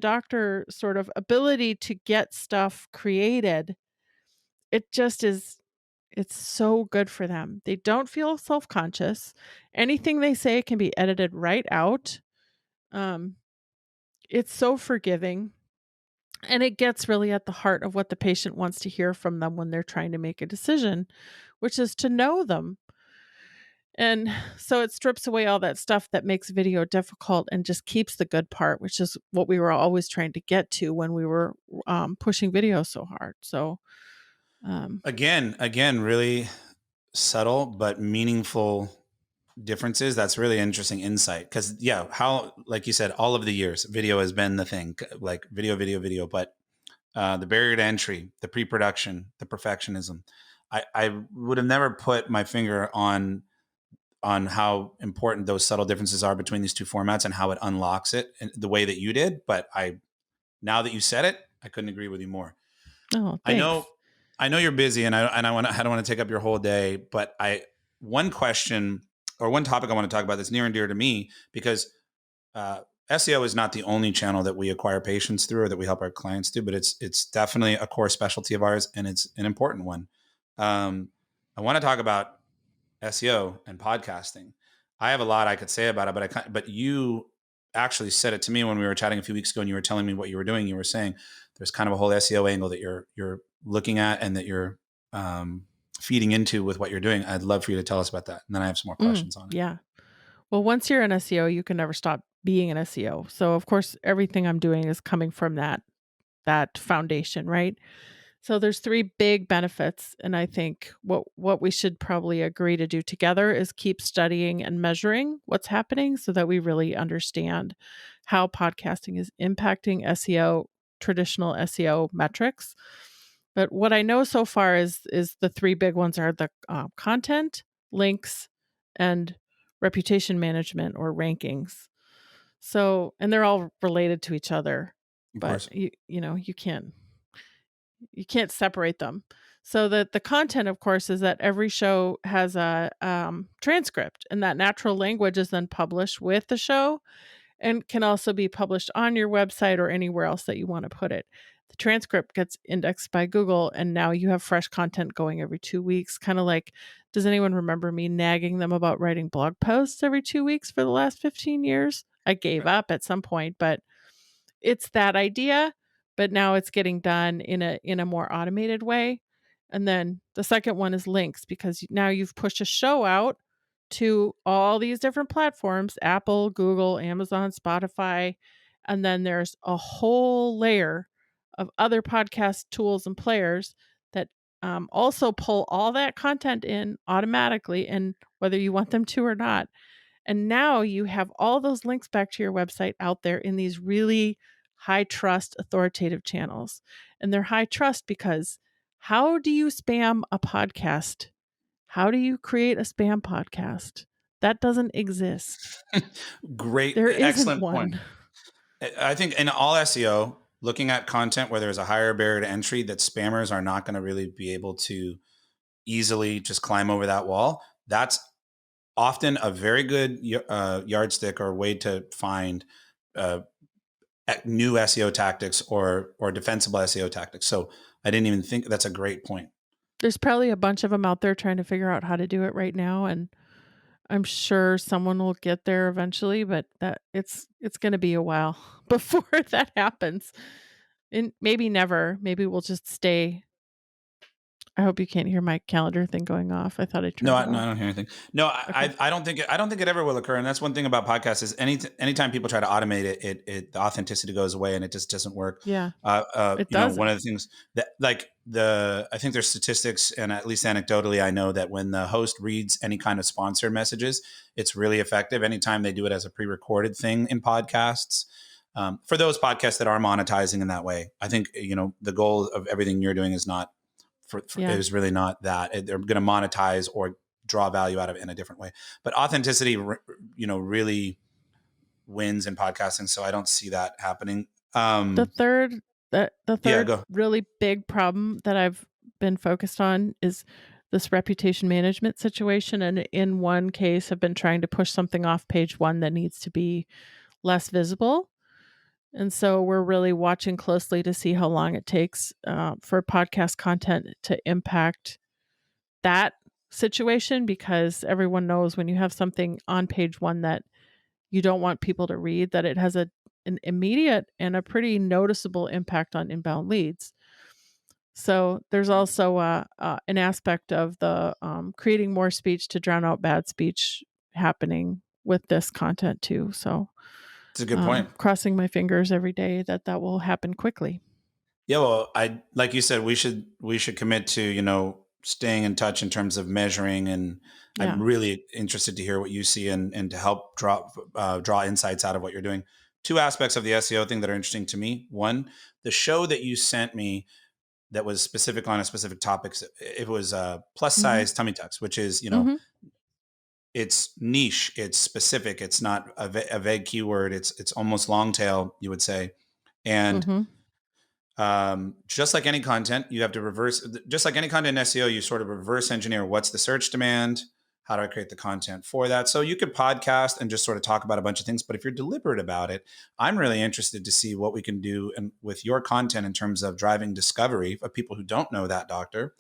doctor sort of ability to get stuff created, it just is it's so good for them. They don't feel self-conscious. Anything they say can be edited right out. Um, it's so forgiving. And it gets really at the heart of what the patient wants to hear from them when they're trying to make a decision, which is to know them. And so it strips away all that stuff that makes video difficult and just keeps the good part, which is what we were always trying to get to when we were pushing video so hard. So, um, Again, really subtle but meaningful differences. That's really interesting insight. Because yeah, how, like you said, all of the years, video has been the thing. Like video. But the barrier to entry, the pre-production, the perfectionism. I would have never put my finger on how important those subtle differences are between these two formats and how it unlocks it in the way that you did. But now that you said it, I couldn't agree with you more. oh, I know, thanks. I know you're busy, and I don't want to take up your whole day, but one question or one topic I want to talk about that's near and dear to me because SEO is not the only channel that we acquire patients through or that we help our clients do, but it's definitely a core specialty of ours, and it's an important one. I want to talk about SEO and podcasting. I have a lot I could say about it, but you actually said it to me when we were chatting a few weeks ago, and you were telling me what you were doing. You were saying there's kind of a whole SEO angle that you're looking at and that you're feeding into with what you're doing. I'd love for you to tell us about that, and then I have some more questions on it. Yeah. Well, once you're an SEO, you can never stop being an SEO. So, of course, everything I'm doing is coming from that foundation, right? So there's 3 big benefits, and I think what we should probably agree to do together is keep studying and measuring what's happening so that we really understand how podcasting is impacting SEO, traditional SEO metrics. But what I know so far is the 3 big ones are the content, links, and reputation management or rankings. So, and they're all related to each other, Of but course, you can't separate them. So the content, of course, is that every show has a transcript, and that natural language is then published with the show, and can also be published on your website or anywhere else that you want to put it. The transcript gets indexed by Google, and now you have fresh content going every 2 weeks. Kind of like, does anyone remember me nagging them about writing blog posts every 2 weeks for the last 15 years? I gave up at some point, but it's that idea, but now it's getting done in a more automated way. And then the second one is links, because now you've pushed a show out to all these different platforms, Apple, Google, Amazon, Spotify, and then there's a whole layer of other podcast tools and players that also pull all that content in automatically, and whether you want them to or not. And now you have all those links back to your website out there in these really high trust, authoritative channels. And they're high trust because how do you spam a podcast? How do you create a spam podcast? That doesn't exist. great, There isn't excellent point. one. I think in all SEO, looking at content where there's a higher barrier to entry that spammers are not going to really be able to easily just climb over that wall. That's often a very good yardstick or way to find uh, new SEO tactics or defensible SEO tactics. So I didn't even think that's a great point. There's probably a bunch of them out there trying to figure out how to do it right now, and I'm sure someone will get there eventually, but that it's going to be a while before that happens. And maybe never. Maybe we'll just stay. I hope you can't hear my calendar thing going off. I thought I No, turned it no, I off. don't hear anything. No, Okay. I don't think it ever will occur. And that's one thing about podcasts is anytime people try to automate it, the authenticity goes away and it just doesn't work. Yeah, it One doesn't. of the things that I think there's statistics, and at least anecdotally, I know that when the host reads any kind of sponsor messages, it's really effective. Anytime they do it as a pre-recorded thing in podcasts, For those podcasts that are monetizing in that way, I think the goal of everything you're doing is not Yeah. is really not that they're going to monetize or draw value out of it in a different way. But authenticity, really wins in podcasting, so I don't see that happening. The third the Yeah, third go. really big problem that I've been focused on is this reputation management situation, and in one case, I've been trying to push something off page 1 that needs to be less visible, and so we're really watching closely to see how long it takes, for podcast content to impact that situation, because everyone knows when you have something on page 1 that you don't want people to read, that it has an immediate and a pretty noticeable impact on inbound leads. So there's also an aspect of the creating more speech to drown out bad speech happening with this content too. So It's a good point. crossing my fingers every day that that will happen quickly. Yeah, well, I like you said, we should commit to staying in touch in terms of measuring, and I'm Yeah. really interested to hear what you see and to help draw insights out of what you're doing. Two aspects of the SEO thing that are interesting to me. One, the show that you sent me that was specific on a specific topic. It was plus Hmm. size tummy tucks, which is Hmm. it's niche, it's specific, it's not a vague keyword. It's almost long tail, you would say, and Hmm. just like any content, you have to just like any content in SEO, you sort of reverse engineer what's the search demand, how do I create the content for that. So you could podcast and just sort of talk about a bunch of things, but if you're deliberate about it, I'm really interested to see what we can do with your content in terms of driving discovery of people who don't know that doctor.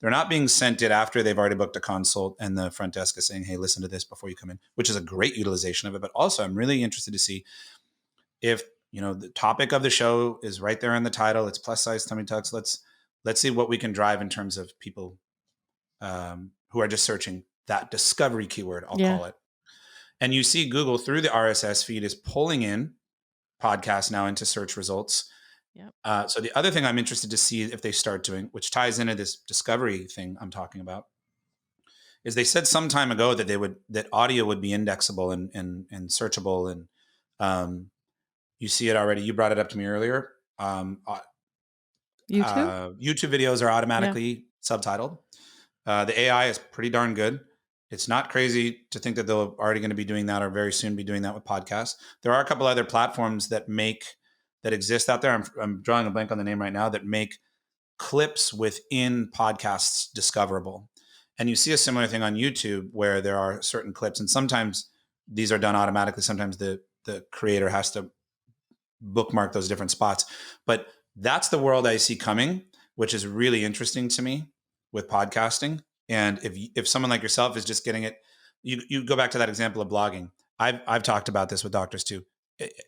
They're not being sent it after they've already booked a consult and the front desk is saying, hey, listen to this before you come in, which is a great utilization of it. But also, I'm really interested to see if the topic of the show is right there in the title. It's plus size tummy tucks. Let's see what we can drive in terms of people who are just searching that discovery keyword, I'll Yeah. call it. And you see Google through the RSS feed is pulling in podcasts now into search results. Yep. So the other thing I'm interested to see if they start doing, which ties into this discovery thing I'm talking about, is they said some time ago that audio would be indexable and searchable, and um, you see it already. You brought it up to me earlier. YouTube. YouTube videos are Yeah. automatically subtitled. The AI is pretty darn good. It's not crazy to think that they're already going to be doing that or very soon be doing that with podcasts. There are a couple other platforms that exist out there. I'm drawing a blank on the name right now, that make clips within podcasts discoverable. And you see a similar thing on YouTube where there are certain clips, and sometimes these are done automatically. Sometimes the creator has to bookmark those different spots. But that's the world I see coming, which is really interesting to me with podcasting. And if someone like yourself is just getting it, you go back to that example of blogging. I've talked about this with doctors too.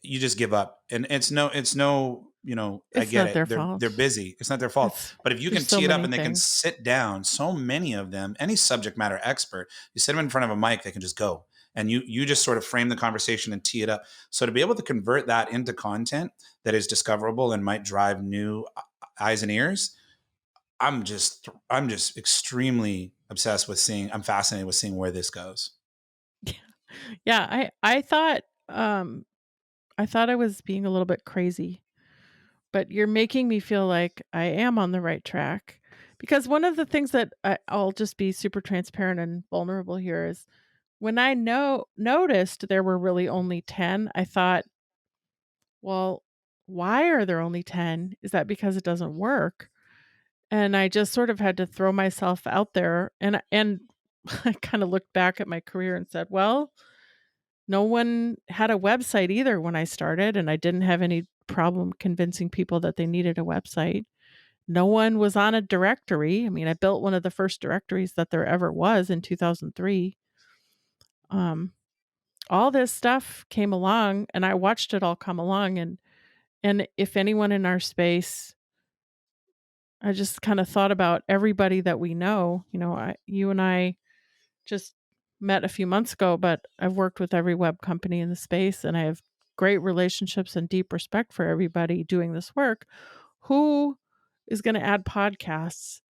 You just give up, and it's no. I It's get not their it. They're fault. busy. It's not their fault. It's But if you there's can so tee it up many and they can things. sit down, so many of them, any subject matter expert, you sit them in front of a mic, they can just go, and you just sort of frame the conversation and tee it up. So to be able to convert that into content that is discoverable and might drive new eyes and ears, I'm just extremely obsessed with seeing. I'm fascinated with seeing where this goes. Yeah, I thought I was being a little bit crazy, but you're making me feel like I am on the right track. Because one of the things that I'll just be super transparent and vulnerable here is when I noticed there were really only 10, I thought, well, why are there only 10? Is that because it doesn't work? And I just sort of had to throw myself out there, and I kind of looked back at my career and said, well, no one had a website either when I started, and I didn't have any problem convincing people that they needed a website. No one was on a directory. I mean, I built one of the first directories that there ever was in 2003. Um, all this stuff came along, and I watched it all come along, and if anyone in our space, I just kind of thought about everybody that we know. You and I just met a few months ago, but I've worked with every web company in the space, and I have great relationships and deep respect for everybody doing this work. Who is going to add podcasts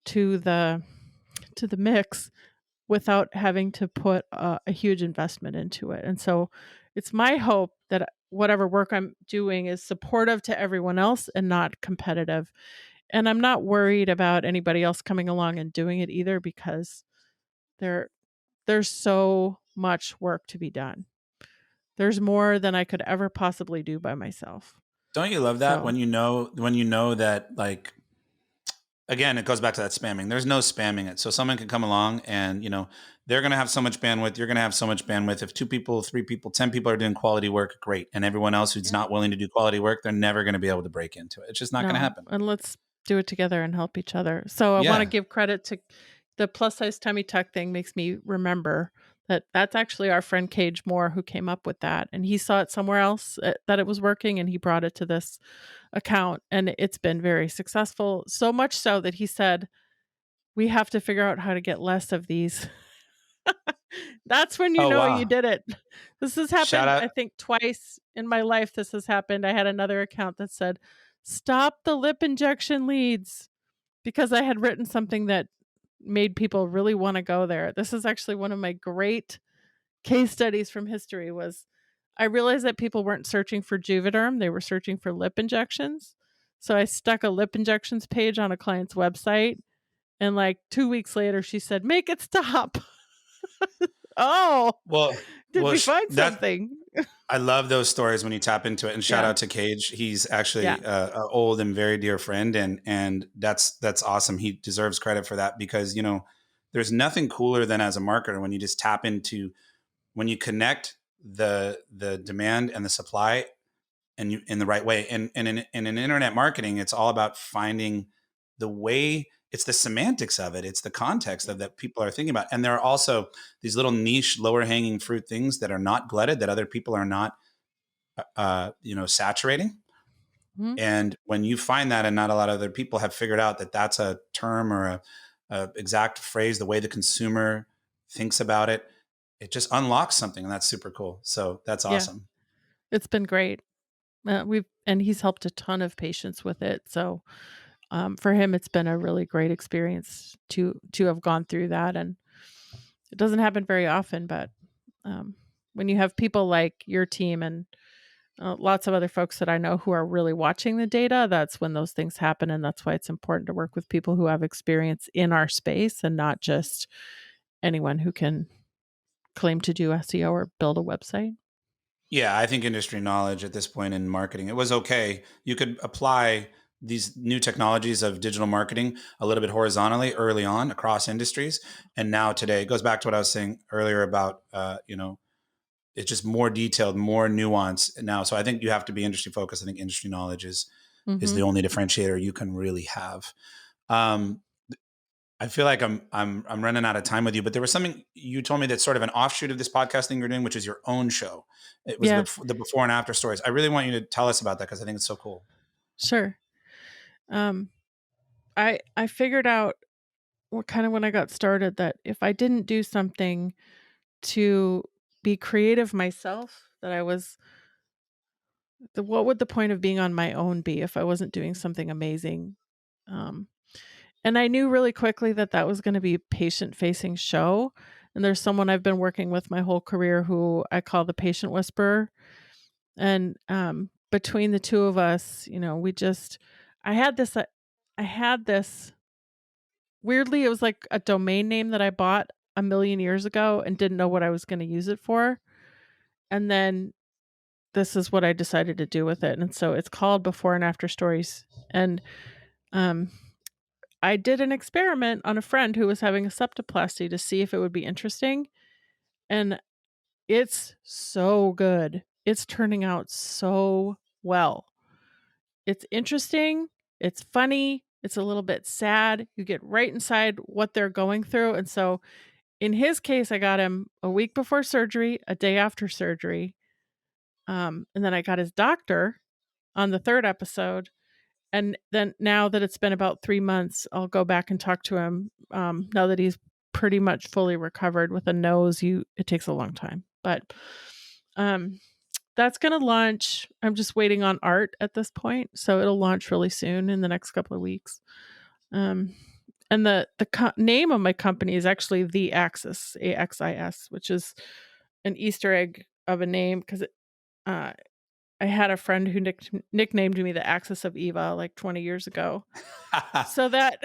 to the mix without having to put a huge investment into it? And so it's my hope that whatever work I'm doing is supportive to everyone else and not competitive. And I'm not worried about anybody else coming along and doing it either because there there's so much work to be done. There's more than I could ever possibly do by myself. Don't you love that So, when you know that, like, again, it goes back to that spamming. There's no spamming it. So someone can come along and, they're going to have so much bandwidth. You're going to have so much bandwidth. If 2 people, 3 people, 10 people are doing quality work, great. And everyone else who's yeah. not willing to do quality work, they're never going to be able to break into it. It's just not going to No, happen. and let's do it together and help each other. So I wanna Yeah. give credit to the plus size tummy tuck thing makes me remember that that's actually our friend Cage Moore who came up with that, and he saw it somewhere else, that it was working, and he brought it to this account, and it's been very successful, so much so that he said, "We have to figure out how to get less of these." That's when you Oh, know you wow. did it. This has Shout happened, I out. think, twice in my life this has happened. I had another account that said, "Stop the lip injection leads," because I had written something that made people really wanna go there. This is actually one of my great case studies from history was I realized that people weren't searching for Juvederm, they were searching for lip injections. So I stuck a lip injections page on a client's website, and, like, 2 weeks later, she said, "Make it stop." "Oh, Well, did we find that something?" I love those stories when you tap into it. And shout Yeah, out to Cage. He's yeah. actually a old and very dear friend, and that's awesome. He deserves credit for that because there's nothing cooler than as a marketer when you just tap into when you connect the demand and the supply and you in the right way. And in an internet marketing, it's all about finding the way. It's the semantics of it. It's the context Yeah. of that people are thinking about. And there are also these little niche, lower hanging fruit things that are not glutted that other people are not, saturating. Mhm. And when you find that, and not a lot of other people have figured out that that's a term or a exact phrase, the way the consumer thinks about it, it just unlocks something, and that's super cool. So that's Yeah, awesome. it's been great. We've and he's helped a ton of patients with it, so, for him, it's been a really great experience to have gone through that, and it doesn't happen very often, but, um, when you have people like your team and, lots of other folks that I know who are really watching the data, that's when those things happen, and that's why it's important to work with people who have experience in our space and not just anyone who can claim to do SEO or build a website. Yeah, I think industry knowledge at this point in marketing, it was okay. You could apply these new technologies of digital marketing a little bit horizontally early on across industries. And now today, it goes back to what I was saying earlier about, it's just more detailed, more nuance now. So I think you have to be industry focused. I think industry knowledge is the Mhm. only differentiator you can really have. Um, I feel like I'm running out of time with you, but there was something you told me that's sort of an offshoot of this podcast thing you're doing, which is your own show. It was Yeah, the before and after stories. I really want you to tell us about that because I think it's so cool. sure. Um, I figured out what kind of when I got started that if I didn't do something to be creative myself, that I was what would the point of being on my own be if I wasn't doing something amazing? Um, and I knew really quickly that that was gonna be a patient-facing show, and there's someone I've been working with my whole career who I call the patient whisperer, and, between the 2 of us, we just I had this, uh I had this weirdly, it was like a domain name that I bought a million years ago and didn't know what I was gonna use it for, and then this is what I decided to do with it, and so it's called Before and After Stories, and, um, I did an experiment on a friend who was having a septoplasty to see if it would be interesting, and it's so good. It's turning out so well. It's interesting, it's funny, it's a little bit sad, you get right inside what they're going through, and so in his case, I got him a week before surgery, a day after surgery, and then I got his doctor on the 3rd episode, and then now that it's been about 3 months, I'll go back and talk to him, now that he's pretty much fully recovered with a nose, you it takes a long time, but, um, that's gonna launch I'm just waiting on art at this point, so it'll launch really soon in the next couple of weeks. Um, and the name of my company is actually The Axis, AXIS, which is an Easter egg of a name because I had a friend who nicknamed me the Axis of Eva like 20 years ago. So that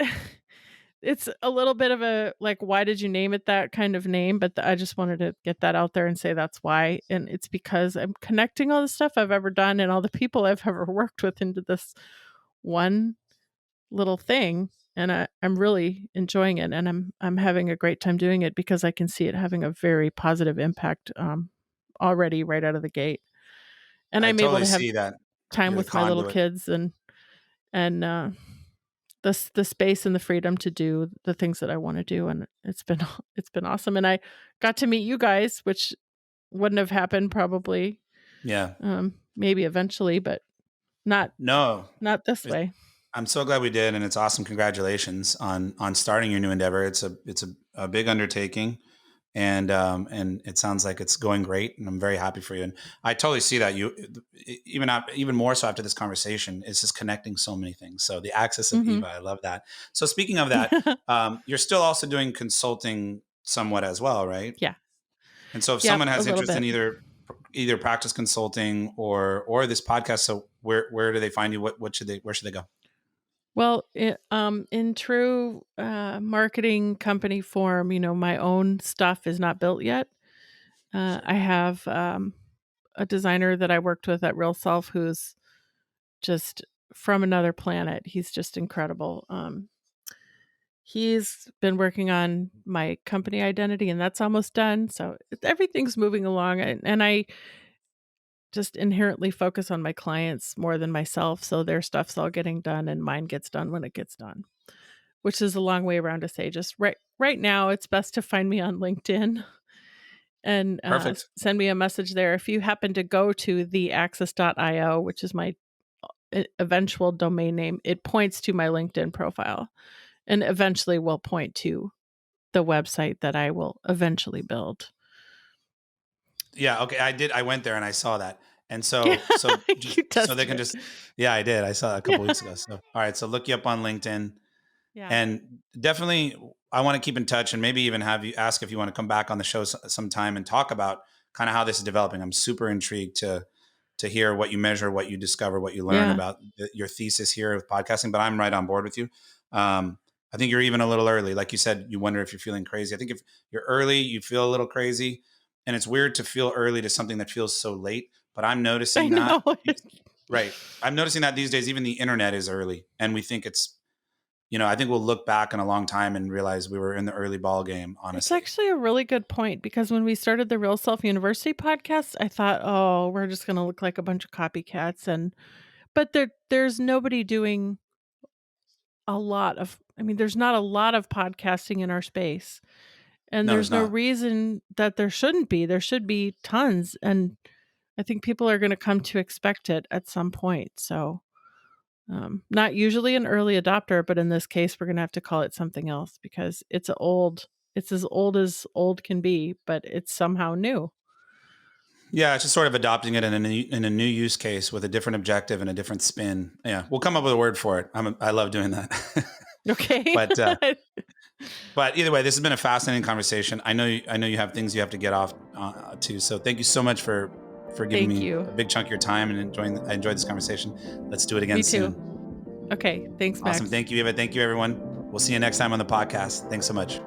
it's a little bit of a, like, why did you name it that kind of name? But I just wanted to get that out there and say that's why. And it's because I'm connecting all the stuff I've ever done and all the people I've ever worked with into this one little thing. And I'm really enjoying it, and I'm having a great time doing it because I can see it having a very positive impact already right out of the gate. And I I'm able totally to have see that. time You're the with my little conduit. kids and the space and the freedom to do the things that I wanna do, and it's been it's been awesome, and I got to meet you guys, which wouldn't have happened probably, Yeah. maybe eventually, but not No, not this it's way. I'm so glad we did, and it's awesome. Congratulations on starting your new endeavor. It's a big undertaking, and it sounds like it's going great, and I'm very happy for you. And I totally see that you even more so after this conversation. It's just connecting so many things. So the access of Mhm. Eva, I love that. So speaking of that, you're still also doing consulting somewhat as well, right? Yeah. And so if Yep, someone a has little interest in bit. either practice consulting or this podcast, so where do they find you? What should they where should they go? Well, in true, marketing company form, my own stuff is not built yet. I have, a designer that I worked with at RealSelf who's just from another planet. He's just incredible. He's been working on my company identity, and that's almost done. So everything's moving along, and I just inherently focus on my clients more than myself. So their stuff's all getting done, and mine gets done when it gets done, which is a long way around to say just right now. It's best to find me on LinkedIn and Perfect. send me a message there. If you happen to go to theaxis.io, which is my eventual domain name, it points to my LinkedIn profile and eventually will point to the website that I will eventually build. Yeah, okay. I went there and I saw that. And Yeah, so just you so they tested can it. just yeah, I did. I saw that a couple Yeah. weeks ago. So all right, so look you up on LinkedIn. Yeah. And definitely, I want to keep in touch and maybe even have you ask if you want to come back on the show sometime and talk about kind of how this is developing. I'm super intrigued to hear what you measure, what you discover, what you learn Yeah. about your thesis here with podcasting. But I'm right on board with you. I think you're even a little early. Like you said, you wonder if you're feeling crazy. I think if you're early, you feel a little crazy, and it's weird to feel early to something that feels so late. But I'm I noticing that. know. Right. I'm noticing that these days, even the internet is early, and we think it's I think we'll look back in a long time and realize we were in the early ball game, It's honestly. actually a really good point because when we started the Real Self University podcast, I thought, "Oh, we're just gonna look like a bunch of copycats," and but there's nobody doing a lot of there's not a lot of podcasting in our space, and No, there's there's no not. reason that there shouldn't be. There should be tons, and I think people are gonna come to expect it at some point, so, not usually an early adopter, but in this case, we're gonna have to call it something else because it's as old can be, but it's somehow new. Yeah, it's just sort of adopting it in a new use case with a different objective and a different spin. Yeah, we'll come up with a word for it. I love doing that. Okay. but but either way, this has been a fascinating conversation. I know you have things you have to get off to. So thank you so much for giving Thank me you. a big chunk of your time and I enjoyed this conversation. Let's do it again Me too. soon. Okay, thanks, Awesome. Max. Thank you, Eva. Thank you, everyone. We'll see you next time on the podcast. Thanks so much.